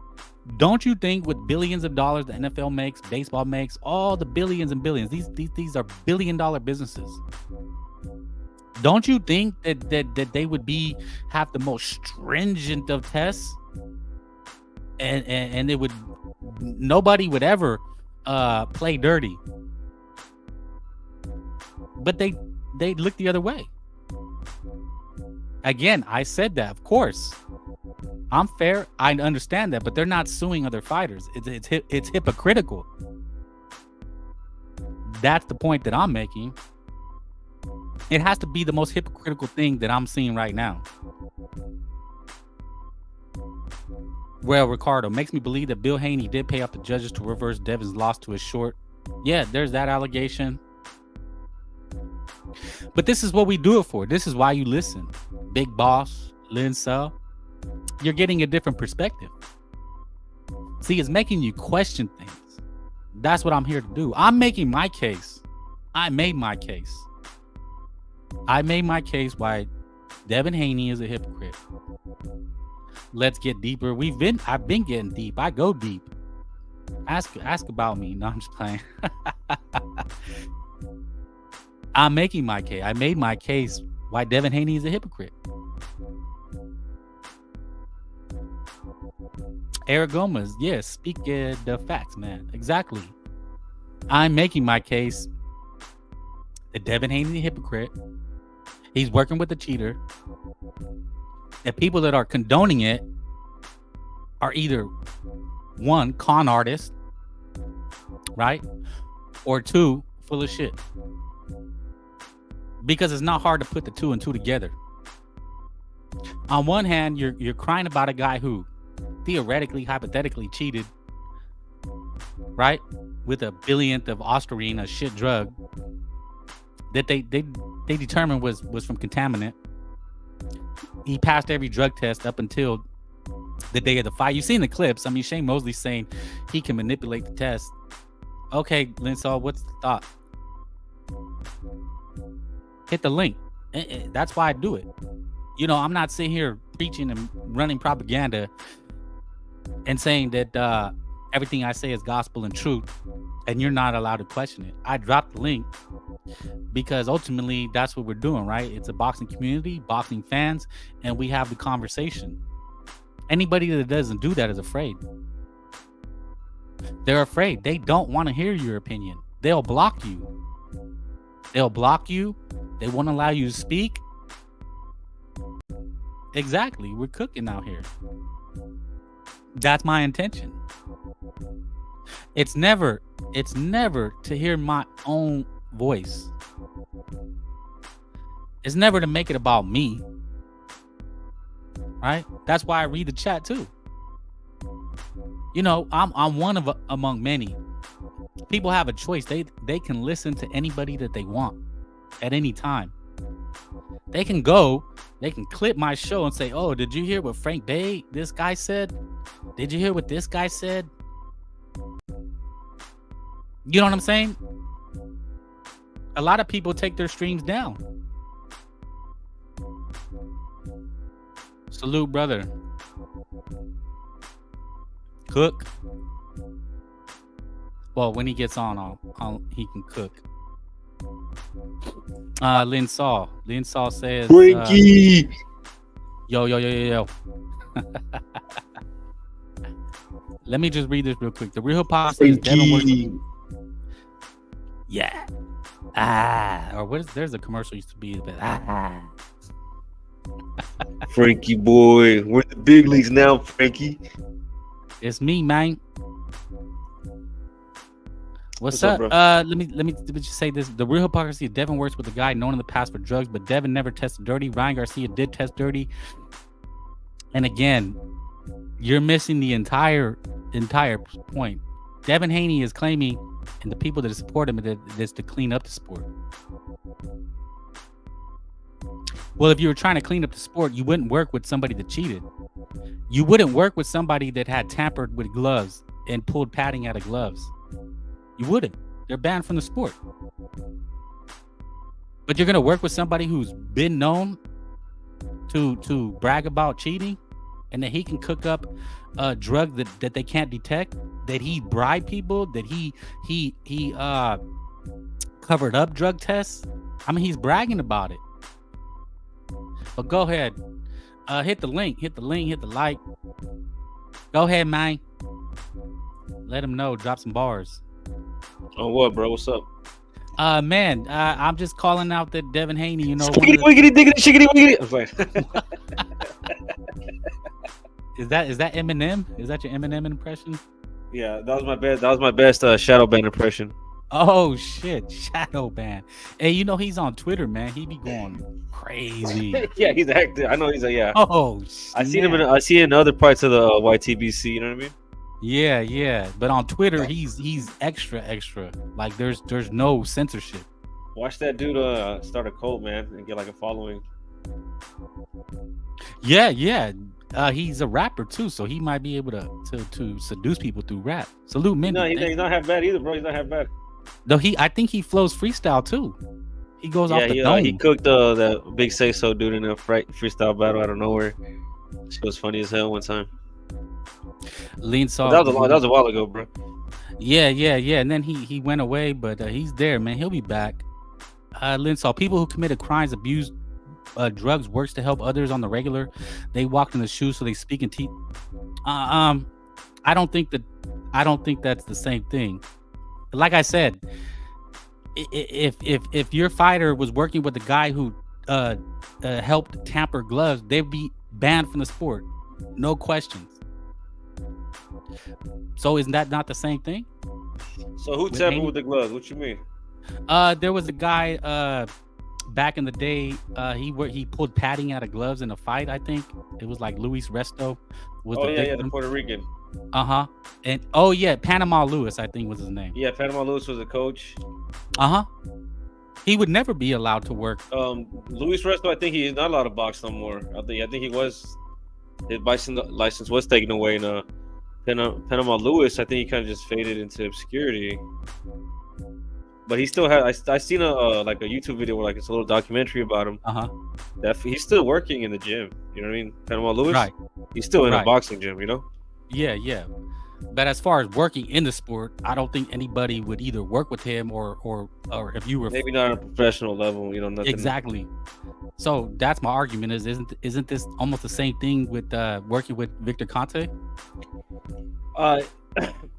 Don't you think with billions of dollars the NFL makes, baseball makes, all the billions and billions, these are billion-dollar businesses. Don't you think that they would have the most stringent of tests, and it would nobody would ever play dirty, but they look the other way. Again, I said that. Of course, I'm fair. I understand that, but they're not suing other fighters. It's hypocritical. That's the point that I'm making. It has to be the most hypocritical thing that I'm seeing right now. Well, Ricardo makes me believe that Bill Haney did pay off the judges to reverse Devin's loss to his short. Yeah, there's that allegation. But this is what we do it for. This is why you listen. Big Boss, Lynn Sell. You're getting a different perspective. See, it's making you question things. That's what I'm here to do. I'm making my case. I made my case. I made my case why Devin Haney is a hypocrite. Let's get deeper. I've been getting deep. I go deep. Ask about me. No, I'm just playing. I'm making my case. I made my case why Devin Haney is a hypocrite. Eric Gomez, yes, speak the facts, man. Exactly. I'm making my case that Devin Haney is a hypocrite. He's working with the cheater. The people that are condoning it are either one, con artists, right? Or two, full of shit. Because it's not hard to put the two and two together. On one hand, you're crying about a guy who theoretically, hypothetically cheated, right? With a billionth of Ostarine, a shit drug that they determined was from contaminant. He passed every drug test up until the day of the fight. You've seen the clips. I mean, Shane Mosley saying he can manipulate the test. Okay, Linsall, what's the thought? Hit the link. That's why I do it. You know, I'm not sitting here preaching and running propaganda and saying that everything I say is gospel and truth. and you're not allowed to question it. I dropped the link because ultimately that's what we're doing, right? It's a boxing community, boxing fans, and we have the conversation. Anybody that doesn't do that is afraid. They're afraid. They don't want to hear your opinion. They'll block you. They'll block you. They won't allow you to speak. Exactly. We're cooking out here. That's my intention. It's never to hear my own voice. It's never to make it about me. Right? That's why I read the chat too. You know, I'm one of among many. People have a choice. They can listen to anybody that they want at any time. They can clip my show and say, "Oh, did you hear what Frank Bay, this guy said? Did you hear what this guy said?" You know what I'm saying? A lot of people take their streams down. Salute, brother. Cook. Well, when he gets on, he can cook. Lin Saw says, Frankie. Yo. Let me just read this real quick. The real hypocrisy is Devin working. Yeah. Or what is? There's a commercial used to be, but Frankie boy, we're in the big leagues now, Frankie. It's me, man. What's up? Let me just say this. The real hypocrisy, Devin works with a guy known in the past for drugs, but Devin never tested dirty. Ryan Garcia did test dirty. And again, you're missing the entire point. Devin Haney is claiming, and the people that support him, that it's to clean up the sport. Well, if you were trying to clean up the sport, you wouldn't work with somebody that cheated. You wouldn't work with somebody that had tampered with gloves and pulled padding out of gloves. You wouldn't. They're banned from the sport. But you're going to work with somebody who's been known to brag about cheating, and that he can cook up a drug that they can't detect, that he bribed people, that he covered up drug tests. I mean, he's bragging about it. But go ahead. Hit the link, hit the like. Go ahead, man. Let him know. Drop some bars. Oh, what, bro? What's up? Man, I'm just calling out that Devin Haney, you know. Wiggity, diggity, shiggity, wiggity. I'm sorry. Is that Eminem? Is that your Eminem impression? Yeah, that was my best. That was my best shadow band impression. Oh shit, shadow ban. Hey, you know he's on Twitter, man. He be going crazy. Yeah, he's active. I know he's yeah. Oh, I see him. I see in other parts of the YTBC. You know what I mean? Yeah. But on Twitter, he's extra. Like there's no censorship. Watch that dude start a cult, man, and get like a following. Yeah. He's a rapper too, so he might be able to seduce people through rap. Salute, Mindy. No, he's not half bad either, bro. He's not half bad. No, I think he flows freestyle too. He goes off the dome. He cooked that big say so dude in a freestyle battle out of nowhere. It was funny as hell one time. Lean saw that was a while ago, bro. Yeah. And then he went away, but he's there, man. He'll be back. Lynn saw people who committed crimes, abused drugs, works to help others on the regular. They walked in the shoes, so they speak and teach. I don't think that's the same thing. Like I said, if your fighter was working with a guy who helped tamper gloves, they'd be banned from the sport, no questions. So isn't that not the same thing? So who tampered with the gloves? What you mean? There was a guy back in the day. He pulled padding out of gloves in a fight. I think it was like Luis Resto was the victim. The Puerto Rican. And Panama Lewis, I think was his name. Yeah, Panama Lewis was the coach. He would never be allowed to work. Luis Resto, I think he's not allowed to box no more. I think he was. His license was taken away. And Panama Lewis, I think he kind of just faded into obscurity. But he still had. I seen a YouTube video where it's a little documentary about him. That he's still working in the gym. You know what I mean? Panama Lewis. Right. He's still in a boxing gym. You know. Yeah. But as far as working in the sport, I don't think anybody would either work with him or if you were maybe not on a professional level, nothing. Exactly. So that's my argument. Isn't this almost the same thing with working with Victor Conte?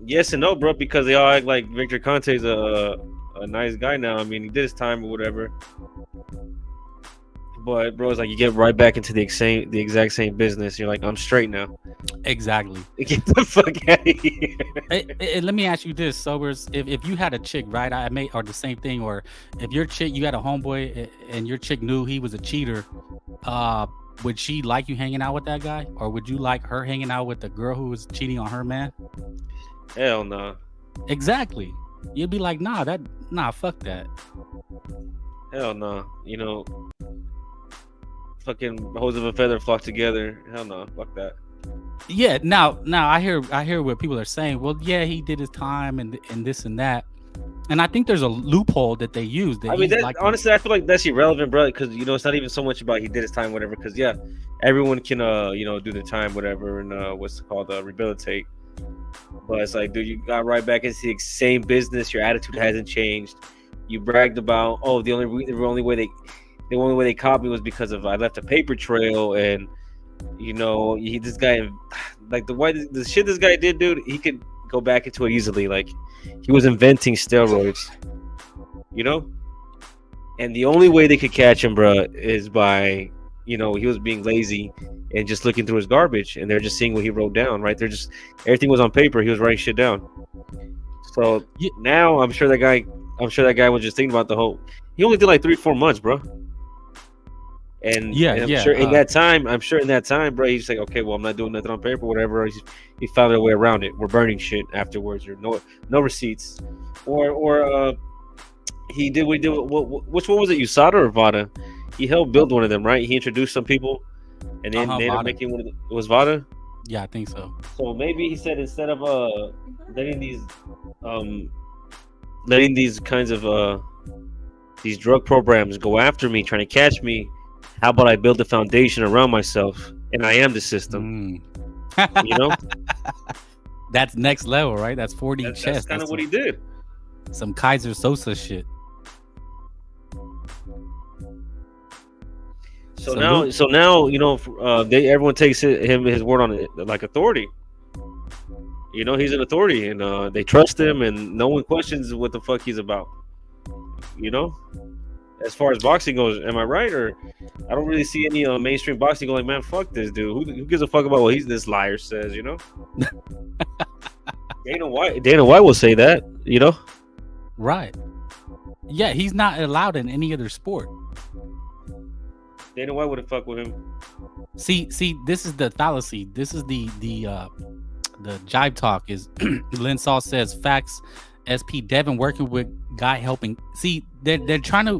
Yes and no, bro, because they all act like Victor Conte's a nice guy now. I mean, he did his time or whatever. But bro, it's like you get right back into the exact same business. You're like, I'm straight now. Exactly. Get the fuck out of here. Let me ask you this, Sobers. If you had a chick, right? Or the same thing, or if your chick, you had a homeboy and your chick knew he was a cheater, would she like you hanging out with that guy, or would you like her hanging out with the girl who was cheating on her man? Hell no. Nah. Exactly. You'd be like, nah, fuck that. Hell no. Fucking hoes of a feather flock together. Hell no, fuck that. Yeah, now I hear what people are saying. Well, yeah, he did his time and this and that, and I think there's a loophole that they use. I mean, honestly, I feel like that's irrelevant, bro. Because it's not even so much about he did his time, whatever. Because yeah, everyone can do the time, whatever, and what's it called, rehabilitate. But it's like, dude, you got right back into the same business. Your attitude hasn't changed. You bragged about, the only way they caught me was because of I left a paper trail, and this guy, like the shit this guy did, dude, he could go back into it easily. Like he was inventing steroids, and the only way they could catch him, bro, is by he was being lazy and just looking through his garbage, and they're just seeing what he wrote down, right? They're just, everything was on paper. He was writing shit down. So now I'm sure that guy was just thinking about the whole. He only did like 3-4 months, bro. And I'm sure in that time, bro, he's like, okay, well, I'm not doing nothing on paper, whatever. He found a way around it. We're burning shit afterwards, or no receipts, or he did. We did. Which one was it? USADA or Vada? He helped build one of them, right? He introduced some people, and then they ended up making one of it was Vada. Yeah, I think so. So maybe he said, instead of letting these kinds of these drug programs go after me, trying to catch me, how about I build a foundation around myself, and I am the system? That's next level, right? That's 4D chess. That's kind of what he did. Some Kaiser Sosa shit. So now, everyone takes his word on it like authority. He's an authority, and they trust him, and no one questions what the fuck he's about. As far as boxing goes, am I right? Or I don't really see any mainstream boxing going, man, fuck this dude. Who gives a fuck about what this liar says? Dana White will say that. Right. Yeah, he's not allowed in any other sport. Dana White wouldn't fuck with him. See, this is the fallacy. This is the jive talk. Is Lynn Saul says facts. SP Devin working with guy helping. See, they're trying to.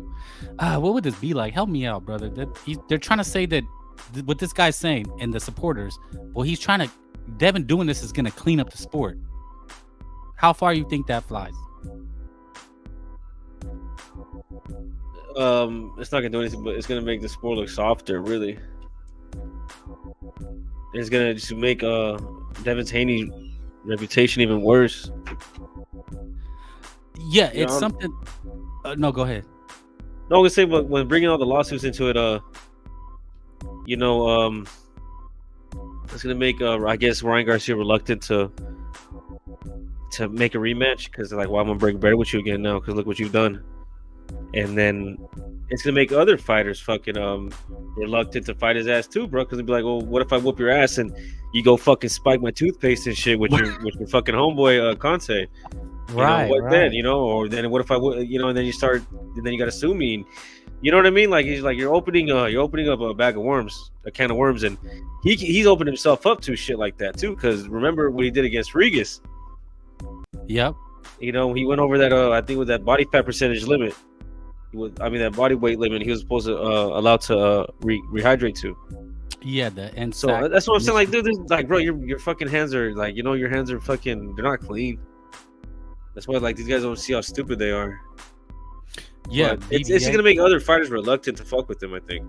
What would this be like? Help me out, brother. They're trying to say that what this guy's saying and the supporters. Well, he's trying to. Devin doing this is going to clean up the sport. How far you think that flies? It's not gonna do anything, but it's gonna make the sport look softer. Really, it's gonna just make Devin Haney reputation even worse. Yeah, it's something. No, go ahead. No, I was gonna say, but when bringing all the lawsuits into it, it's gonna make I guess Ryan Garcia reluctant to make a rematch, because they're like, well, I'm gonna break bread with you again now because look what you've done. And then it's gonna make other fighters fucking reluctant to fight his ass too, bro. Because they'll be like, well, what if I whoop your ass and you go fucking spike my toothpaste and shit with your fucking homeboy Conte? Right. What then? Or then what if I and then you start, and then you gotta sue me. And, you know what I mean? Like, he's like, you're opening up a bag of worms, a can of worms, and he's opened himself up to shit like that too. Because remember what he did against Regis? Yep. He went over that I think with that body fat percentage limit. That body weight limit he was supposed to allowed to rehydrate to. Yeah, so that's what I'm saying. Like, dude, like, bro, your fucking hands are like, your hands are fucking, they're not clean. That's why, like, these guys don't see how stupid they are. Yeah, it's just gonna make other fighters reluctant to fuck with him. I think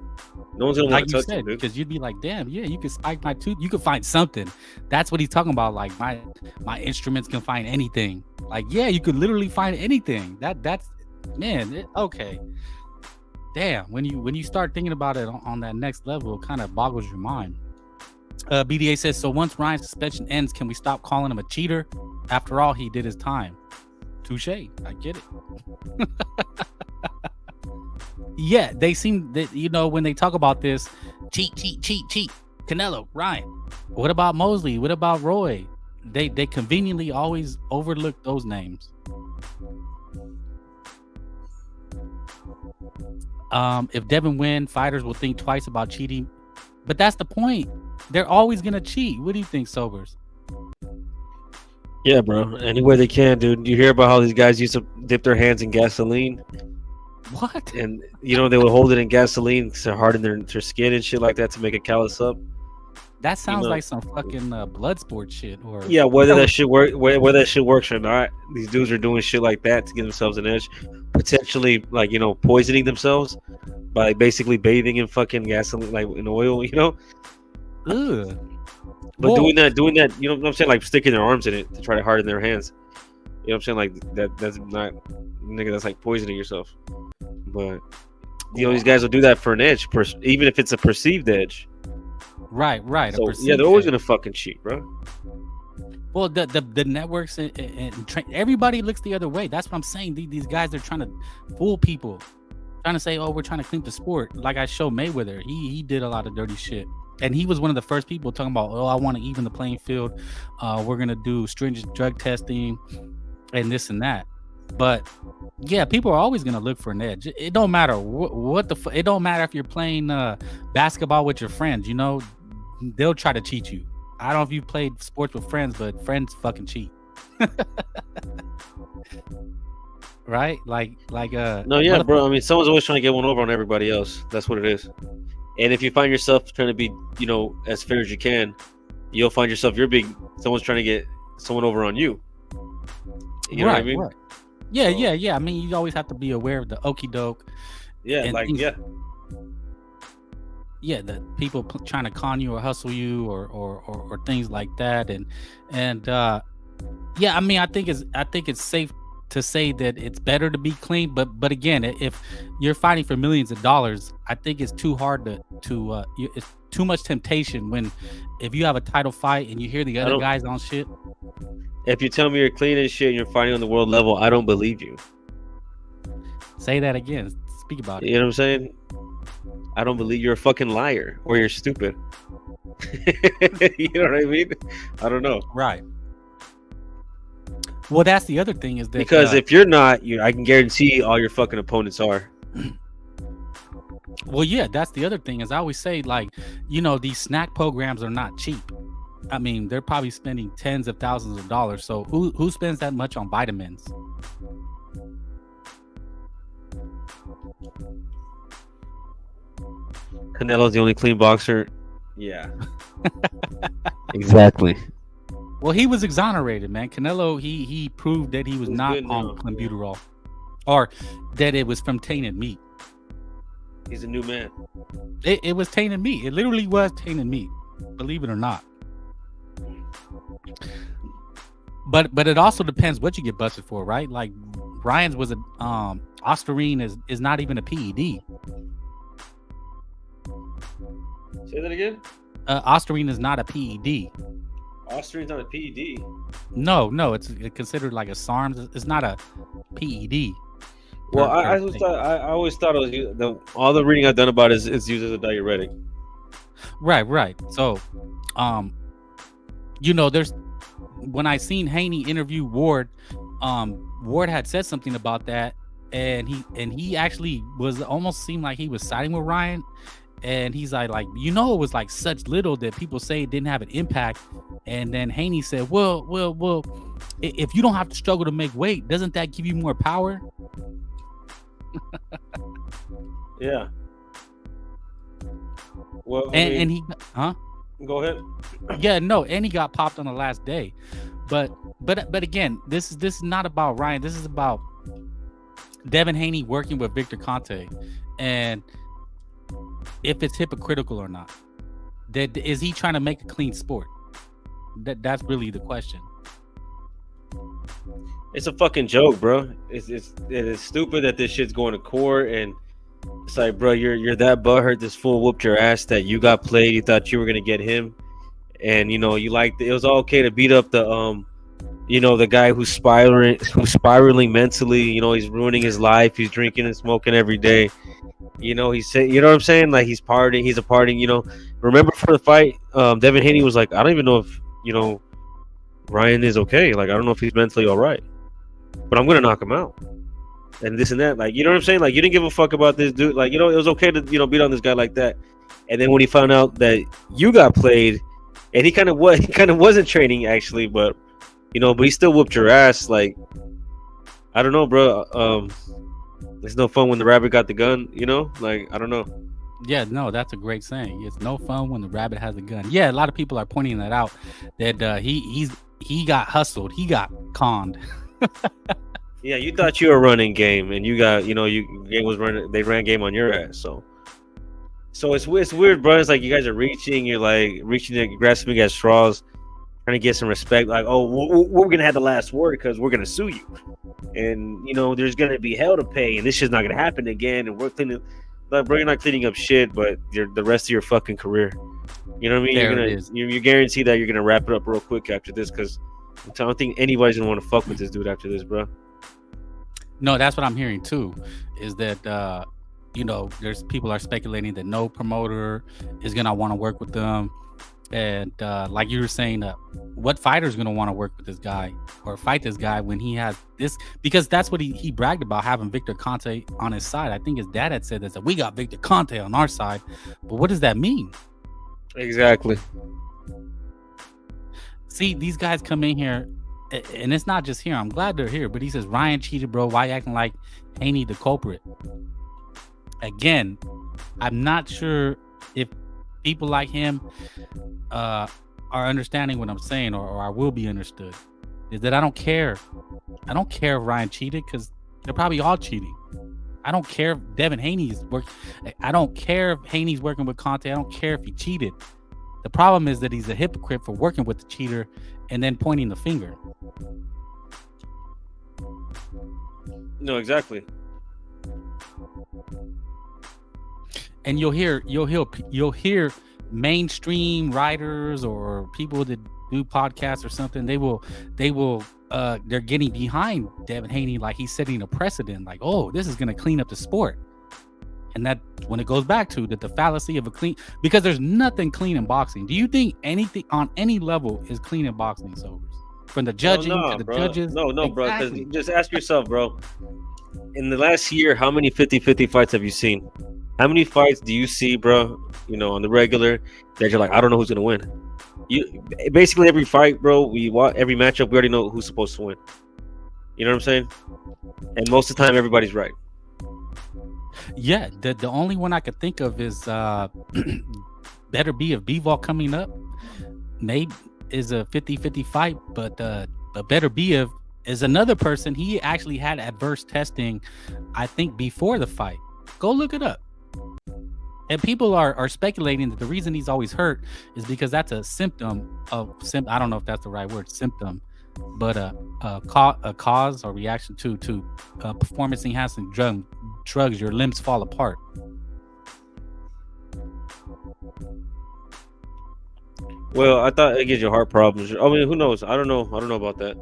no one's gonna want to touch him, dude. Because you'd be like, damn, yeah, you can spike my tooth. You can find something. That's what he's talking about. Like my instruments can find anything. Like, yeah, you could literally find anything. That's man. Okay. Damn. When you start thinking about it on that next level, it kind of boggles your mind. BDA says, so once Ryan's suspension ends, can we stop calling him a cheater? After all, he did his time. Touche. I get it. Yeah, they seem that, you know, when they talk about this, cheat. Canelo, Ryan. What about Mosley? What about Roy? They conveniently always overlook those names. If Devin win, fighters will think twice about cheating. But that's the point. They're always gonna cheat. What do you think, Sobers? Yeah, bro. Any way they can, dude. You hear about how these guys used to dip their hands in gasoline? What? And you know they would hold it in gasoline to harden their skin and shit like that to make it callus up. That sounds like some fucking blood sport shit. Or yeah, whether that shit works or not, these dudes are doing shit like that to give themselves an edge, potentially like, you know, poisoning themselves by basically bathing in fucking gasoline, like in oil, you know. Ugh. But doing that, you know what I'm saying, like sticking their arms in it to try to harden their hands. You know what I'm saying, like that's not, nigga, that's like poisoning yourself. But you know, these guys will do that for an edge, even if it's a perceived edge. Right. So yeah, they're always gonna fucking cheat, bro. Well, the networks and everybody looks the other way. That's what I'm saying. These guys are trying to fool people, trying to say, oh, we're trying to clean the sport. Like I showed Mayweather, he did a lot of dirty shit. And he was one of the first people talking about, oh, I want to even the playing field. We're going to do stringent drug testing and this and that. But yeah, people are always going to look for an edge. It don't matter it don't matter if you're playing basketball with your friends, you know, they'll try to cheat you. I don't know if you've played sports with friends, but friends fucking cheat. Right? Like no, yeah, bro. I mean, someone's always trying to get one over on everybody else. That's what it is. And if you find yourself trying to be, you know, as fair as you can, you'll find yourself someone's trying to get someone over on you. You know what I mean? Right. Yeah. I mean, you always have to be aware of the okie doke. Yeah, Yeah, the people trying to con you or hustle you or things like that. And yeah, I mean, I think it's safe to say that it's better to be clean, but again, if you're fighting for millions of dollars, I think it's too hard to it's too much temptation if you have a title fight and you hear the other guys on shit. If you tell me you're clean and shit and you're fighting on the world level, I don't believe you. Say that again. Speak about it. You know what I'm saying? I don't believe you're a fucking liar or you're stupid. You know what I mean? I don't know. Right. Well, that's the other thing is that because if you're not, I can guarantee all your fucking opponents are. Well, yeah, that's the other thing is I always say, like, you know, these snack programs are not cheap. I mean, they're probably spending tens of thousands of dollars. So who spends that much on vitamins? Canelo's the only clean boxer. Yeah. Exactly. Well, he was exonerated, man. Canelo, he proved that he was not on clenbuterol, or that it was from tainted meat. He's a new man. It was tainted meat. It literally was tainted meat, believe it or not. But it also depends what you get busted for, right? Like Ryan's was a Ostarine is not even a PED. Say that again. Ostarine is not a PED. Ostarine's not a PED. No, it's considered like a SARMs. It's not a PED. Well, I always thought it was all the reading I've done about it is used as a diuretic. Right. So, you know, when I seen Haney interview Ward, Ward had said something about that, and he actually was almost seemed like he was siding with Ryan. And he's like, you know, it was like such little that people say it didn't have an impact. And then Haney said, well, if you don't have to struggle to make weight, doesn't that give you more power? Yeah. Well, and he, Go ahead. Yeah, no, and he got popped on the last day. But again, this is not about Ryan. This is about Devin Haney working with Victor Conte, and if it's hypocritical or not. Is he trying to make a clean sport? That's really the question. It's a fucking joke, bro. It is stupid that this shit's going to court, and it's like, bro, you're that butthurt. This fool whooped your ass that you got played. You thought you were gonna get him, and you know you liked it was all okay to beat up the the guy who's spiraling mentally. You know, he's ruining his life. He's drinking and smoking every day. You know, he's saying, you know what I'm saying? Like he's partying. He's a partying. You know, remember for the fight, Devin Haney was like, I don't even know if Ryan is okay. Like I don't know if he's mentally all right, but I'm gonna knock him out. And this and that, like, you know what I'm saying? Like, you didn't give a fuck about this dude. Like, it was okay to, beat on this guy like that. And then when he found out that you got played, and he kind of wasn't training actually, but he still whooped your ass. Like, I don't know, bro. It's no fun when the rabbit got the gun. Like, I don't know. Yeah, no, that's a great saying. It's no fun when the rabbit has a gun. Yeah, a lot of people are pointing that out. That he got hustled. He got conned. Yeah, you thought you were running game, and you got, game was running. They ran game on your ass. So it's weird, bro. It's like you guys are reaching. You're like reaching, grasping at straws, trying to get some respect. Like, oh, we're gonna have the last word because we're gonna sue you, and there's gonna be hell to pay, and this shit's not gonna happen again. And we're cleaning, like, bro, you're not cleaning up shit, but the rest of your fucking career. You know what I mean? You guarantee that you're gonna wrap it up real quick after this because I don't think anybody's gonna want to fuck with this dude after this, bro. No, that's what I'm hearing too. Is that there's people are speculating that no promoter is gonna want to work with them, and like you were saying, what fighter is gonna want to work with this guy or fight this guy when he has this? Because that's what he bragged about, having Victor Conte on his side. I think his dad had said that we got Victor Conte on our side, but what does that mean? Exactly. See, these guys come in here. And it's not just here. I'm glad they're here. But he says, Ryan cheated, bro. Why acting like Haney the culprit? Again, I'm not sure if people like him are understanding what I'm saying, or I will be understood. Is that I don't care. I don't care if Ryan cheated because they're probably all cheating. I don't care if Devin Haney is working. I don't care if Haney's working with Conte. I don't care if he cheated. The problem is that he's a hypocrite for working with the cheater and then pointing the finger. No, exactly. And you'll hear mainstream writers or people that do podcasts or something. They're getting behind Devin Haney, like he's setting a precedent. Like, oh, this is going to clean up the sport. And that when it goes back to that the fallacy of a clean, because there's nothing clean in boxing. Do you think anything on any level is clean in boxing, Sobers? From the judging to the judges? No, exactly. Bro. Because just ask yourself, bro. In the last year, how many 50-50 fights have you seen? How many fights do you see, bro? On the regular that you're like, I don't know who's gonna win. You basically every fight, bro. We watch every matchup. We already know who's supposed to win. You know what I'm saying? And most of the time, everybody's right. Yeah, the only one I could think of is Better Be of Bivol coming up. Maybe is a 50-50 fight, but Better Be of is another person. He actually had adverse testing, I think, before the fight. Go look it up. And people are speculating that the reason he's always hurt is because that's a symptom of I don't know if that's the right word, symptom, but a cause or reaction to performance enhancing drugs. Your limbs fall apart. Well, I thought it gives you heart problems. I mean, who knows? I don't know about that.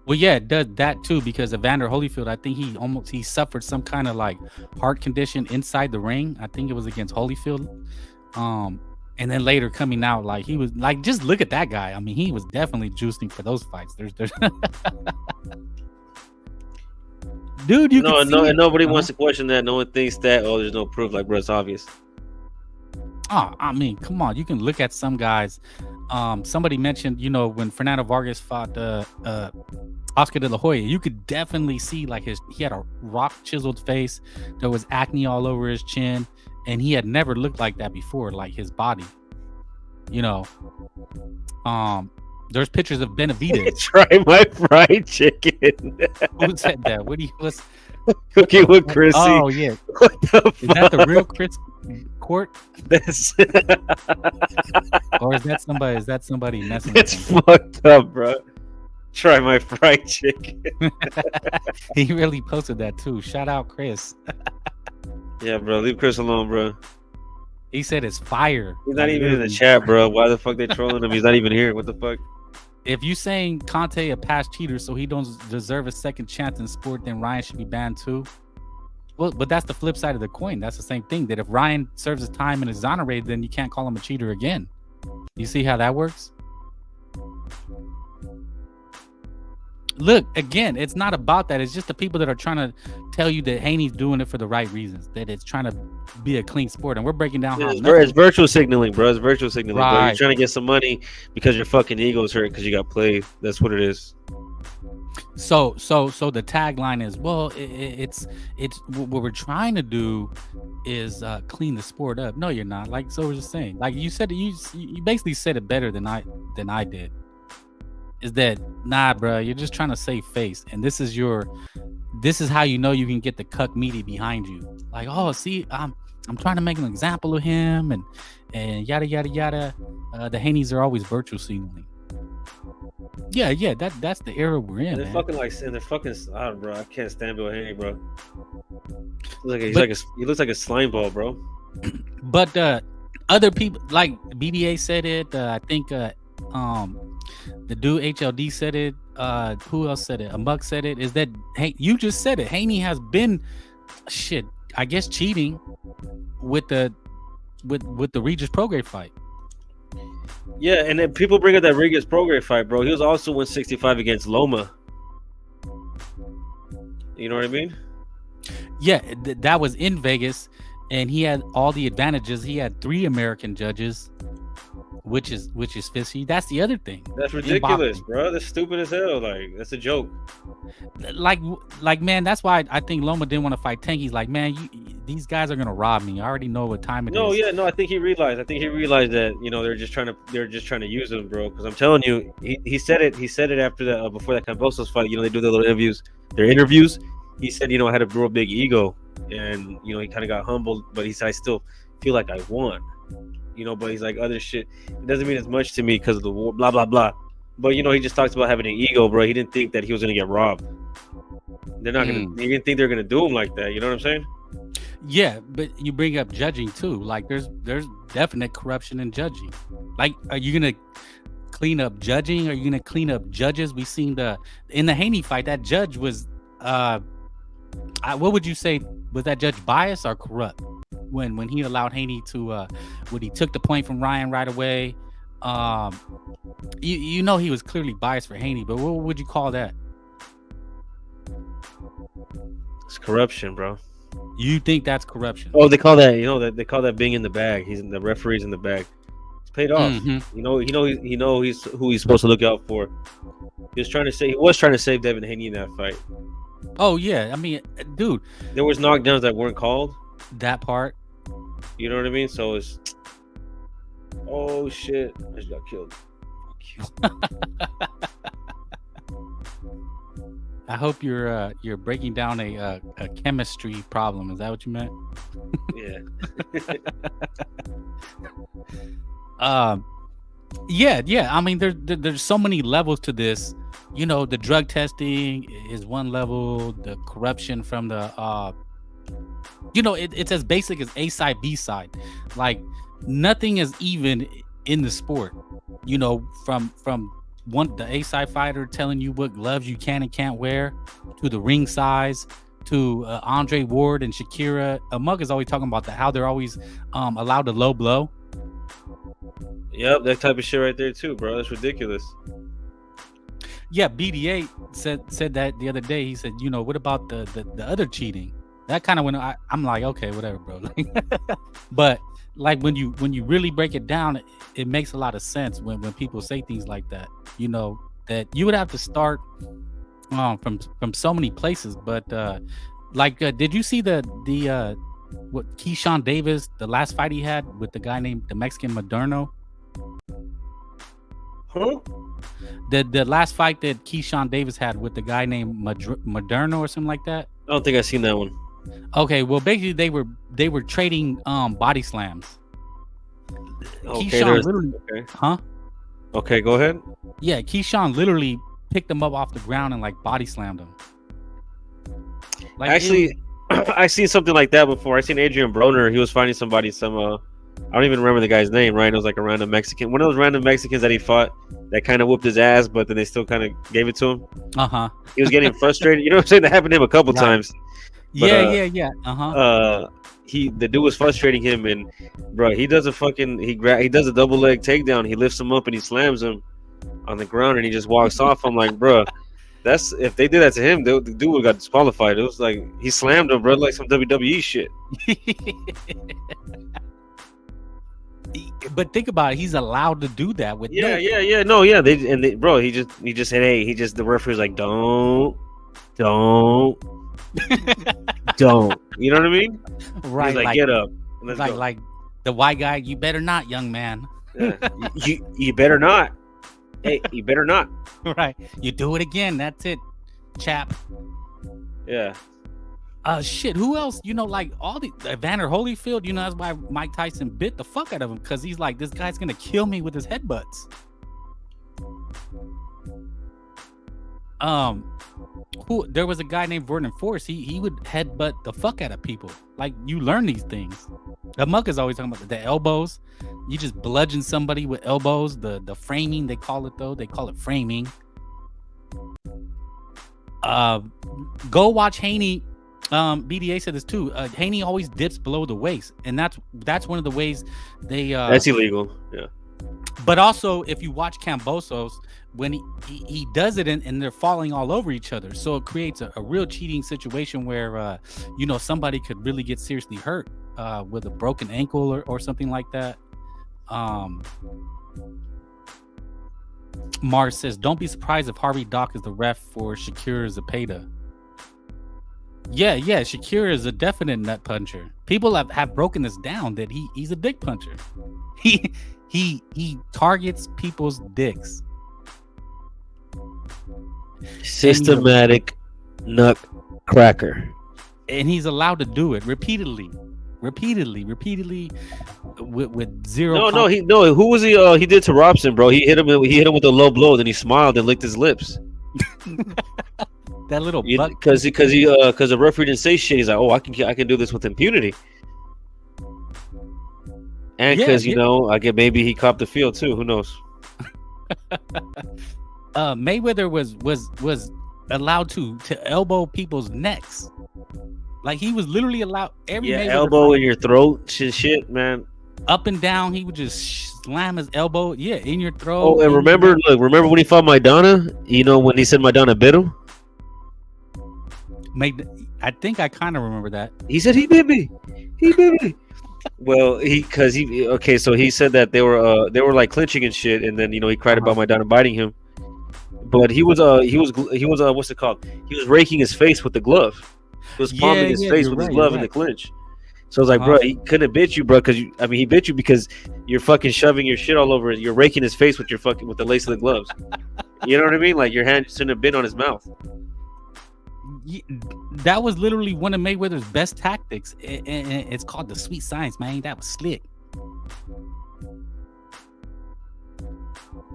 Well, yeah, it does that too, because Evander Holyfield, I think he suffered some kind of like heart condition inside the ring. I think it was against Holyfield. And then later coming out, like he was like, just look at that guy. I mean, he was definitely juicing for those fights. There's dude, you can see and nobody wants to question that. No one thinks that. Oh, there's no proof. Like, bro, it's obvious. Oh, I mean, come on. You can look at some guys. Somebody mentioned, when Fernando Vargas fought Oscar De La Hoya, you could definitely see like he had a rock chiseled face. There was acne all over his chin, and he had never looked like that before, like his body. There's pictures of Benavidez. Try my fried chicken. Who said that? Cooking with Chrissy. Oh yeah. What the Is that the real Chris Court? That's Or is that somebody messing That's with him? fucked up, bro. Try my fried chicken. He really posted that too. Shout out Chris. Yeah, bro. Leave Chris alone, bro. He said it's fire. He's not even in the chat, bro. Why the fuck they trolling him? He's not even here. What the fuck? If you saying Conte a past cheater, so he don't deserve a second chance in sport, then Ryan should be banned too. Well, but that's the flip side of the coin. That's the same thing. That if Ryan serves his time and is exonerated, then you can't call him a cheater again. You see how that works? Look, again, it's not about that. It's just the people that are trying to tell you that Haney's doing it for the right reasons, that it's trying to be a clean sport. And we're breaking down how It's virtual signaling, bro. It's virtual signaling, bro. Right. You're trying to get some money because your fucking ego's hurt because you got played. That's what it is. So the tagline is, well, it's what we're trying to do is clean the sport up. No, you're not. Like, so we're just saying, like you said, you basically said it better than I did. Is that nah, bro? You're just trying to save face, and this is how you know you can get the cuck meaty behind you. Like, oh, see, I'm trying to make an example of him, and yada yada yada. The Haneys are always virtual signaling. Yeah, that's the era we're in. They're man. fucking like, and they're fucking. Bro, I can't stand Bill Haney, bro. He looks like a slime ball, bro. But other people like BDA said it. I think the dude HLD said it. Who else said it? Amok said it. Is that hey? You just said it. Haney has been I guess cheating with the Regis Prograis fight. Yeah, and then people bring up that Regis Prograis fight, bro. He was also 165 against Loma. You know what I mean? Yeah, that was in Vegas, and he had all the advantages. He had 3 American judges, which is fishy. That's the other thing. That's ridiculous, bro. That's stupid as hell. Like, that's a joke. Like man, that's why I think Loma didn't want to fight Tank. He's like, man, these guys are gonna rob me. I already know what time it is. I think he realized. I think he realized that they're just trying to use him, bro. Because I'm telling you, he said it. He said it after that before that Cambosos fight. They do their little interviews. He said, I had a real big ego, and he kind of got humbled. But he said, I still feel like I won. But he's like, other shit, it doesn't mean as much to me because of the war, blah blah blah. But he just talks about having an ego, bro. He didn't think that he was gonna get robbed. They're not gonna. He didn't think they're gonna do him like that. You know what I'm saying? Yeah, but you bring up judging too. Like, there's definite corruption in judging. Like, are you gonna clean up judging? Are you gonna clean up judges? We seen in the Haney fight, that judge was what would you say, was that judge biased or corrupt when he allowed Haney to when he took the point from Ryan right away? He was clearly biased for Haney, but what would you call that? It's corruption, bro. You think that's corruption? Oh, they call that they call that being in the bag. The referee's in the bag. It's paid off. Mm-hmm. He's who he's supposed to look out for. He was trying to save Devin Haney in that fight. Oh yeah, I mean, dude, there was knockdowns that weren't called. That part. You know what I mean? So it's, oh shit, I just got killed. I hope you're breaking down a chemistry problem. Is that what you meant? Yeah. Yeah. I mean, there's so many levels to this. The drug testing is one level. The corruption from the it's as basic as A side, B side. Like, nothing is even in the sport. From the A side fighter telling you what gloves you can and can't wear, to the ring size, to Andre Ward and Shakira. Mug is always talking about that, how they're always allowed to low blow. Yep, that type of shit right there too, bro. That's ridiculous. Yeah, BDA said that the other day. He said, what about the other cheating? That kind of when I'm like, okay, whatever, bro. But like when you really break it down, it makes a lot of sense when people say things like that. That you would have to start from so many places. But did you see the what Keyshawn Davis, the last fight he had with the guy named the Mexican Moderno? Huh? The last fight that Keyshawn Davis had with the guy named Moderno or something like that. I don't think I've seen that one. Okay, well, basically they were trading body slams. Okay, Keyshawn literally, huh? Okay, go ahead. Yeah, Keyshawn literally picked him up off the ground and like body slammed him. Like, actually, I seen something like that before. I seen Adrian Broner. He was fighting somebody. I don't even remember the guy's name. Right, it was like a random Mexican. One of those random Mexicans that he fought that kind of whooped his ass, but then they still kind of gave it to him. He was getting frustrated. You know what I'm saying? That happened to him a couple times. But, yeah. The dude was frustrating him, and bro, he does a fucking he does a double leg takedown. He lifts him up and he slams him on the ground, and he just walks off. I'm like, bro, that's if they did that to him, the dude would got disqualified. It was like he slammed him, bro, like some WWE shit. But think about it, he's allowed to do that with Bro, he just said, hey, the referee was like, don't. Don't. You know what I mean? Right. He's like, get up. Like the white guy, you better not, young man. Yeah. you better not. Hey, you better not. Right. You do it again. That's it, chap. Yeah. Shit. Who else? You know, like all the Evander Holyfield. You know, that's why Mike Tyson bit the fuck out of him, because he's like, this guy's gonna kill me with his headbutts. There was a guy named Vernon Forrest. He would headbutt the fuck out of people. Like, you learn these things. The Muck is always talking about the elbows. You just bludgeon somebody with elbows. The framing, they call it, though. They call it framing. Go watch Haney. BDA said this too. Haney always dips below the waist, and that's one of the ways they. That's illegal. Yeah. But also, if you watch Kambosos, when he does it and they're falling all over each other, so it creates a real cheating situation where somebody could really get seriously hurt with a broken ankle or something like that. Mars says, don't be surprised if Harvey Dock is the ref for Shakira Zapata. Yeah, Shakira is a definite nut puncher. People have broken this down that he's a dick puncher. He targets people's dicks. Systematic nut cracker. And he's allowed to do it repeatedly with zero. Who was he? He did to Robson, bro. He hit him with a low blow, then he smiled and licked his lips. That little because the referee didn't say shit. He's like, oh, I can do this with impunity. And because I get maybe he copped the field too. Who knows? Mayweather was allowed to elbow people's necks. Like, he was literally allowed elbow in your throat, shit, man. Up and down, he would just slam his elbow, in your throat. Oh, and remember when he fought Maidana? You know, when he said Maidana bit him. I think I kind of remember that. He said he bit me. Well, so he said that they were like clinching and shit, and then he cried about Maidana biting him. But he was what's it called? He was raking his face with the glove. He was palming his face with his glove in the clinch. So I was like, bro, he couldn't have bit you, bro, because he bit you because you're fucking shoving your shit all over it. You're raking his face with with the lace of the gloves. You know what I mean? Like, your hand shouldn't have been on his mouth. That was literally one of Mayweather's best tactics, and it's called the sweet science, man. That was slick.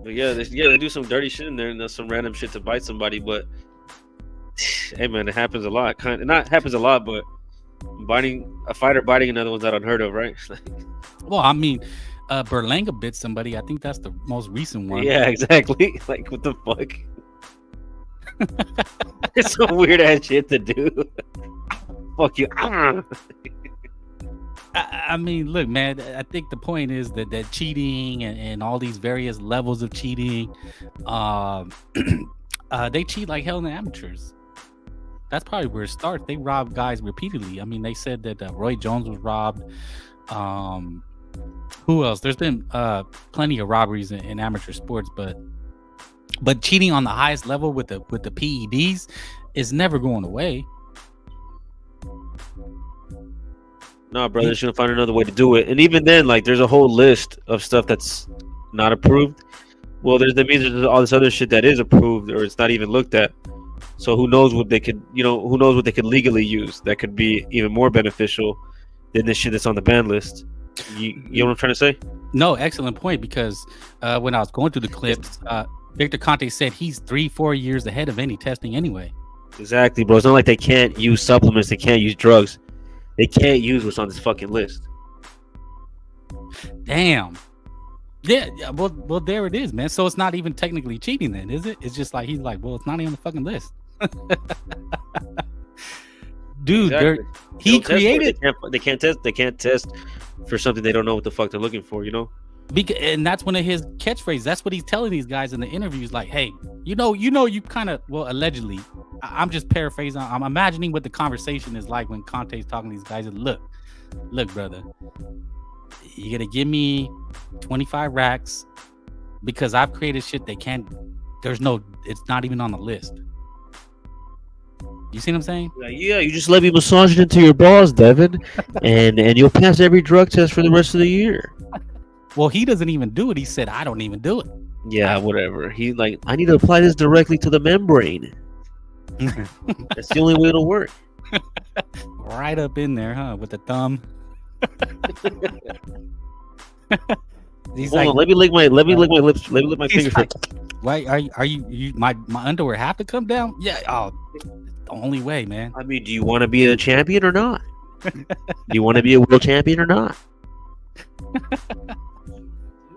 But they do some dirty shit in there, and some random shit to bite somebody. But hey, man, it happens a lot. Not happens a lot, but a fighter biting another one's not unheard of, right? Well, I mean, Berlanga bit somebody. I think that's the most recent one. Yeah, exactly. Like, what the fuck? It's some weird ass shit to do. Fuck you. I mean, look, man, I think the point is that cheating and all these various levels of cheating, they cheat like hell in the amateurs. That's probably where it starts. They rob guys repeatedly. I mean, they said that Roy Jones was robbed. Who else? There's been plenty of robberies in amateur sports, but cheating on the highest level with the PEDs is never going away. No, brother, they're gonna find another way to do it. And even then, like, there's a whole list of stuff that's not approved. Well, that means there's all this other shit that is approved, or it's not even looked at. So who knows what they could, who knows what they could legally use that could be even more beneficial than this shit that's on the ban list. You know what I'm trying to say? No, excellent point. Because when I was going through the clips, Victor Conte said he's 3-4 years ahead of any testing anyway. Exactly, bro. It's not like they can't use supplements, they can't use drugs, they can't use what's on this fucking list. Damn. Yeah, well, there it is, man. So it's not even technically cheating, then, is it? It's just like he's like, well, it's not even on the fucking list. Dude, Exactly. he created. They can't test for something they don't know what the fuck they're looking for. And that's one of his catchphrases. That's what he's telling these guys in the interviews. Like, hey, you kind of, well, allegedly, I'm just paraphrasing. I'm imagining what the conversation is like when Conte's talking to these guys. And look, brother, you gotta give me 25 racks because I've created shit they can't. It's not even on the list. You see what I'm saying? Yeah, you just let me massage it into your balls, Devin, and you'll pass every drug test for the rest of the year. Well, he doesn't even do it. He said, I don't even do it. Yeah, whatever. He I need to apply this directly to the membrane. That's the only way it'll work. Right up in there, huh? With the thumb. He's Hold on, let me lick my lips. Let me lick my fingers. Like, why are you my underwear have to come down? Yeah. Oh, the only way, man. I mean, do you want to be a champion or not? Do you want to be a world champion or not?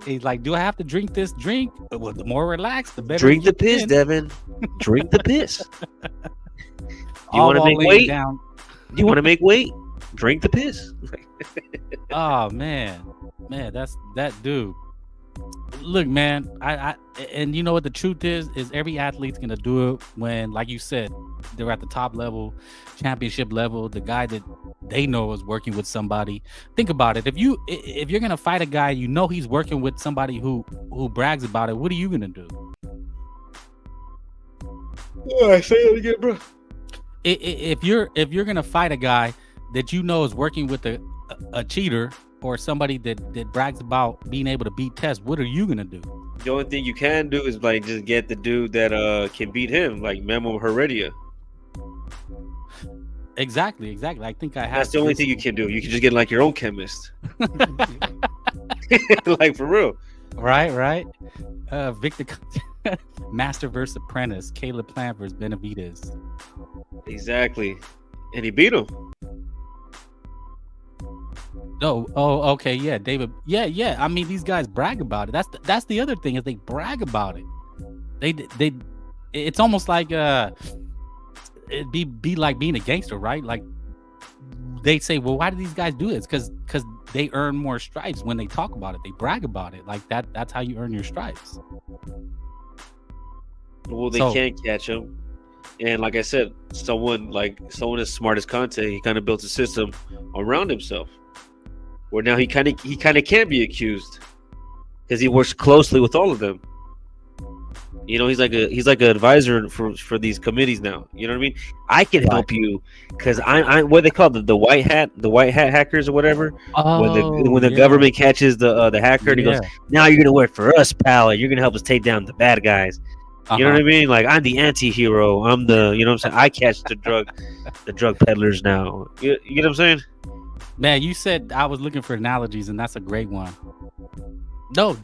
He's like, do I have to drink this drink? Well, the more relaxed, the better. Drink the piss, Devin. Drink the piss. Do you want to make weight? Do you want to make weight? Drink the piss. Oh man, that's that dude. Look, man, I and you know what the truth is every athlete's gonna do it when, like you said, they're at the top level, championship level. The guy that they know is working with somebody. Think about it. If you're gonna fight a guy, you know he's working with somebody who brags about it. What are you gonna do? Yeah, say that again, bro. If you're gonna fight a guy that you know is working with a cheater or somebody that brags about being able to beat tests, what are you gonna do? The only thing you can do is like just get the dude that can beat him, like Memo Heredia. Exactly. I think I have. That's the only thing you can do. You can just get like your own chemist. Like for real. Right. Victor Master versus Apprentice, Caleb Plant versus Benavidez. Exactly. And he beat him. Oh, okay, yeah, David. Yeah. I mean, these guys brag about it. That's the other thing is they brag about it. They it's almost like it'd be like being a gangster, right? Like they say, well, why do these guys do this? Because they earn more stripes when they talk about it. They brag about it. Like that's how you earn your stripes. Well, they can't catch him. And like I said, someone as smart as Conte, he kind of built a system around himself where now he kind of can't be accused because he works closely with all of them. You know, he's like an advisor for these committees now. You know what I mean? I can help you because I what they call the white hat hackers or whatever. When the government catches the hacker, and he goes, now you're gonna work for us, pal. And you're gonna help us take down the bad guys. You know what I mean? Like I'm the anti-hero. I'm the, you know what I'm saying? I catch the drug peddlers now. You get what I'm saying? Man, you said I was looking for analogies, and that's a great one. No,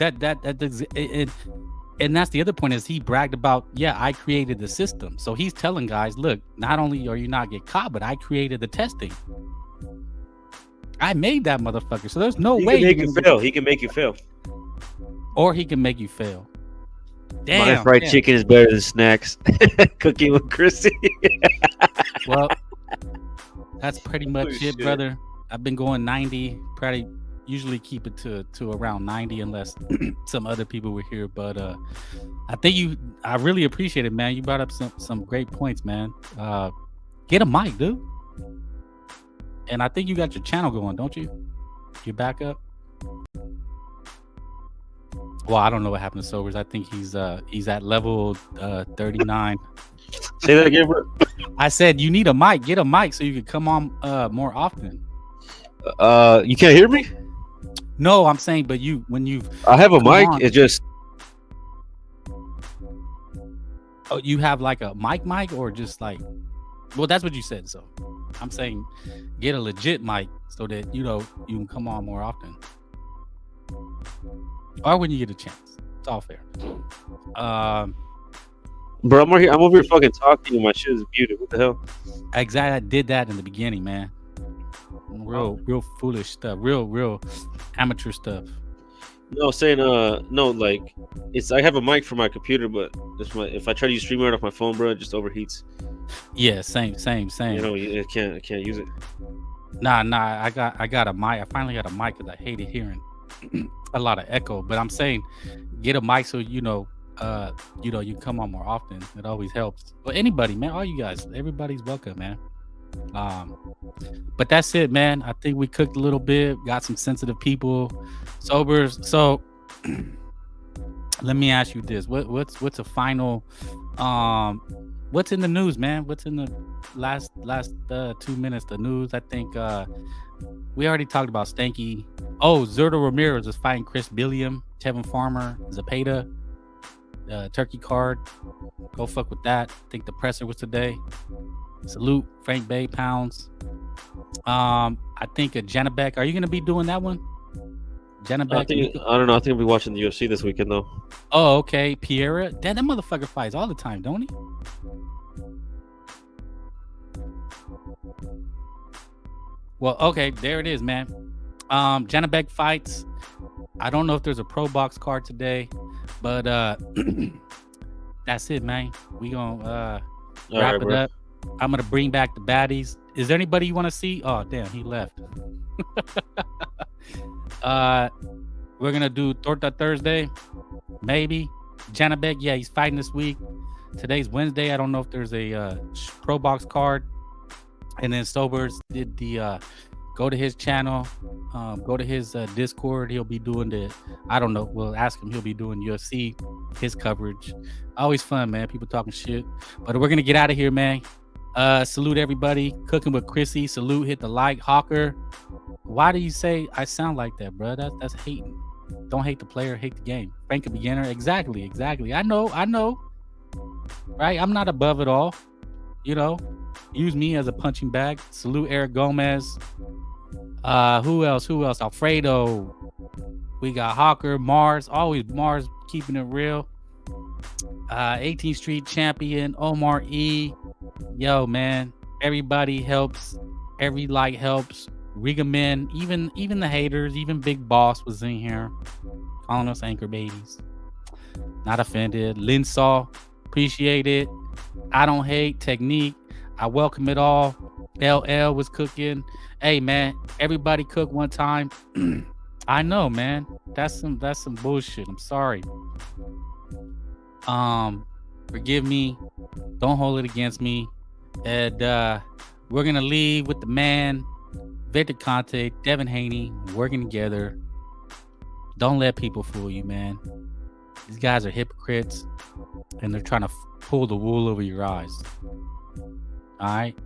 and that's the other point is he bragged about, I created the system. So he's telling guys, look, not only are you not get caught, but I created the testing. I made that motherfucker. So there's no way he can make you fail. He can make you fail. Or he can make you fail. Damn, my fried chicken is better than snacks. Cooking with Chrissy. Well, that's pretty much it, brother. I've been going 90. Probably usually keep it to around 90 unless some other people were here. But I really appreciate it, man. You brought up some great points, man. Get a mic, dude. And I think you got your channel going, don't you? Your backup. Well, I don't know what happened to Sobers. I think he's at level 39. Say that again, bro. I said you need a mic. Get a mic so you can come on more often. You can't hear me? No, I'm saying, but I have a mic. It's just Oh, you have like a mic, or just like, well, that's what you said. So I'm saying get a legit mic so that, you can come on more often. Or when you get a chance. It's all fair. Bro, I'm over here fucking talking and my shit is muted. What the hell? Exactly. I did that in the beginning, man. Real foolish stuff. Real amateur stuff. No, saying no, like I have a mic for my computer, but if I try to use StreamYard off my phone, bro, it just overheats. Yeah, same. I can't use it. Nah. I got a mic. I finally got a mic because I hated hearing a lot of echo. But I'm saying, get a mic so you can come on more often. It always helps. But anybody, man, all you guys, everybody's welcome, man. But that's it, man. I think we cooked a little bit. Got some sensitive people, sobers. So let me ask you this: what's a final? What's in the news, man? What's in the last 2 minutes? The news. I think we already talked about Stanky. Oh, Zurdo Ramirez is fighting Chris Billiam, Tevin Farmer, Zapata, Turkey Card. Go fuck with that. I think the presser was today. Salute Frank Bay Pounds. I think a Janabek. Are you gonna be doing that one? Janabek. I don't know. I think I'll be watching the UFC this weekend though. Oh, okay. Pierre. That motherfucker fights all the time, don't he? Well, okay, there it is, man. Janabek fights. I don't know if there's a pro box card today, but that's it, man. We gonna wrap it up. I'm gonna bring back the baddies. Is there anybody you want to see? Oh, damn, he left. We're gonna do Torta Thursday, maybe. Janabek, yeah, he's fighting this week. Today's Wednesday. I don't know if there's a pro box card. And then Sobers did the go to his channel, go to his Discord. He'll be doing I don't know. We'll ask him. He'll be doing UFC, his coverage. Always fun, man. People talking shit. But we're gonna get out of here, man. Salute everybody. Cooking with Chrissy. Salute. Hit the like. Hawker. Why do you say I sound like that, bro? That's hating. Don't hate the player. Hate the game. Frank a beginner. Exactly. I know. Right? I'm not above it all. Use me as a punching bag. Salute Eric Gomez. Who else? Alfredo. We got Hawker, Mars. Always Mars keeping it real. 18th Street champion, Omar E. Yo, man. Everybody helps. Every like helps. Riga Men, even the haters, even Big Boss was in here calling us anchor babies. Not offended. Linsaw, appreciate it. I don't hate technique. I welcome it all. LL was cooking. Hey, man, everybody cook one time. I know, man. That's some bullshit. I'm sorry. Forgive me. Don't hold it against me. And we're gonna leave with the man, Victor Conte, Devin Haney, working together. Don't let people fool you, man. These guys are hypocrites, and they're trying to pull the wool over your eyes. All right.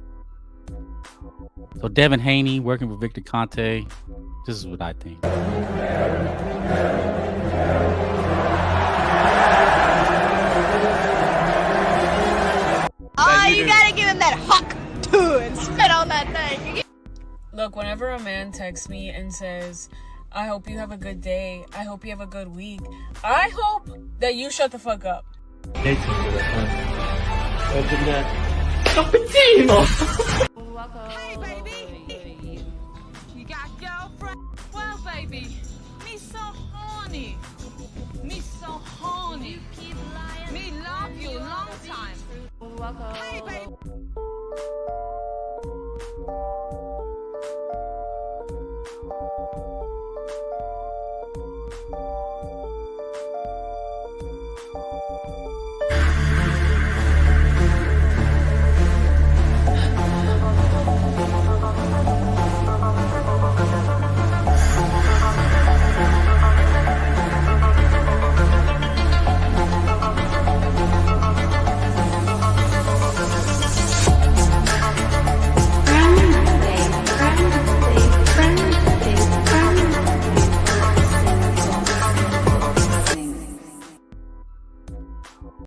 So Devin Haney working with Victor Conte. This is what I think. Oh, you gotta give him that huck too and spit on that thing. Look, whenever a man texts me and says, I hope you have a good day, I hope you have a good week, I hope that you shut the fuck up. Hey, baby. You got girlfriend? Well, baby, me so horny. Me love you long time. Hey, baby.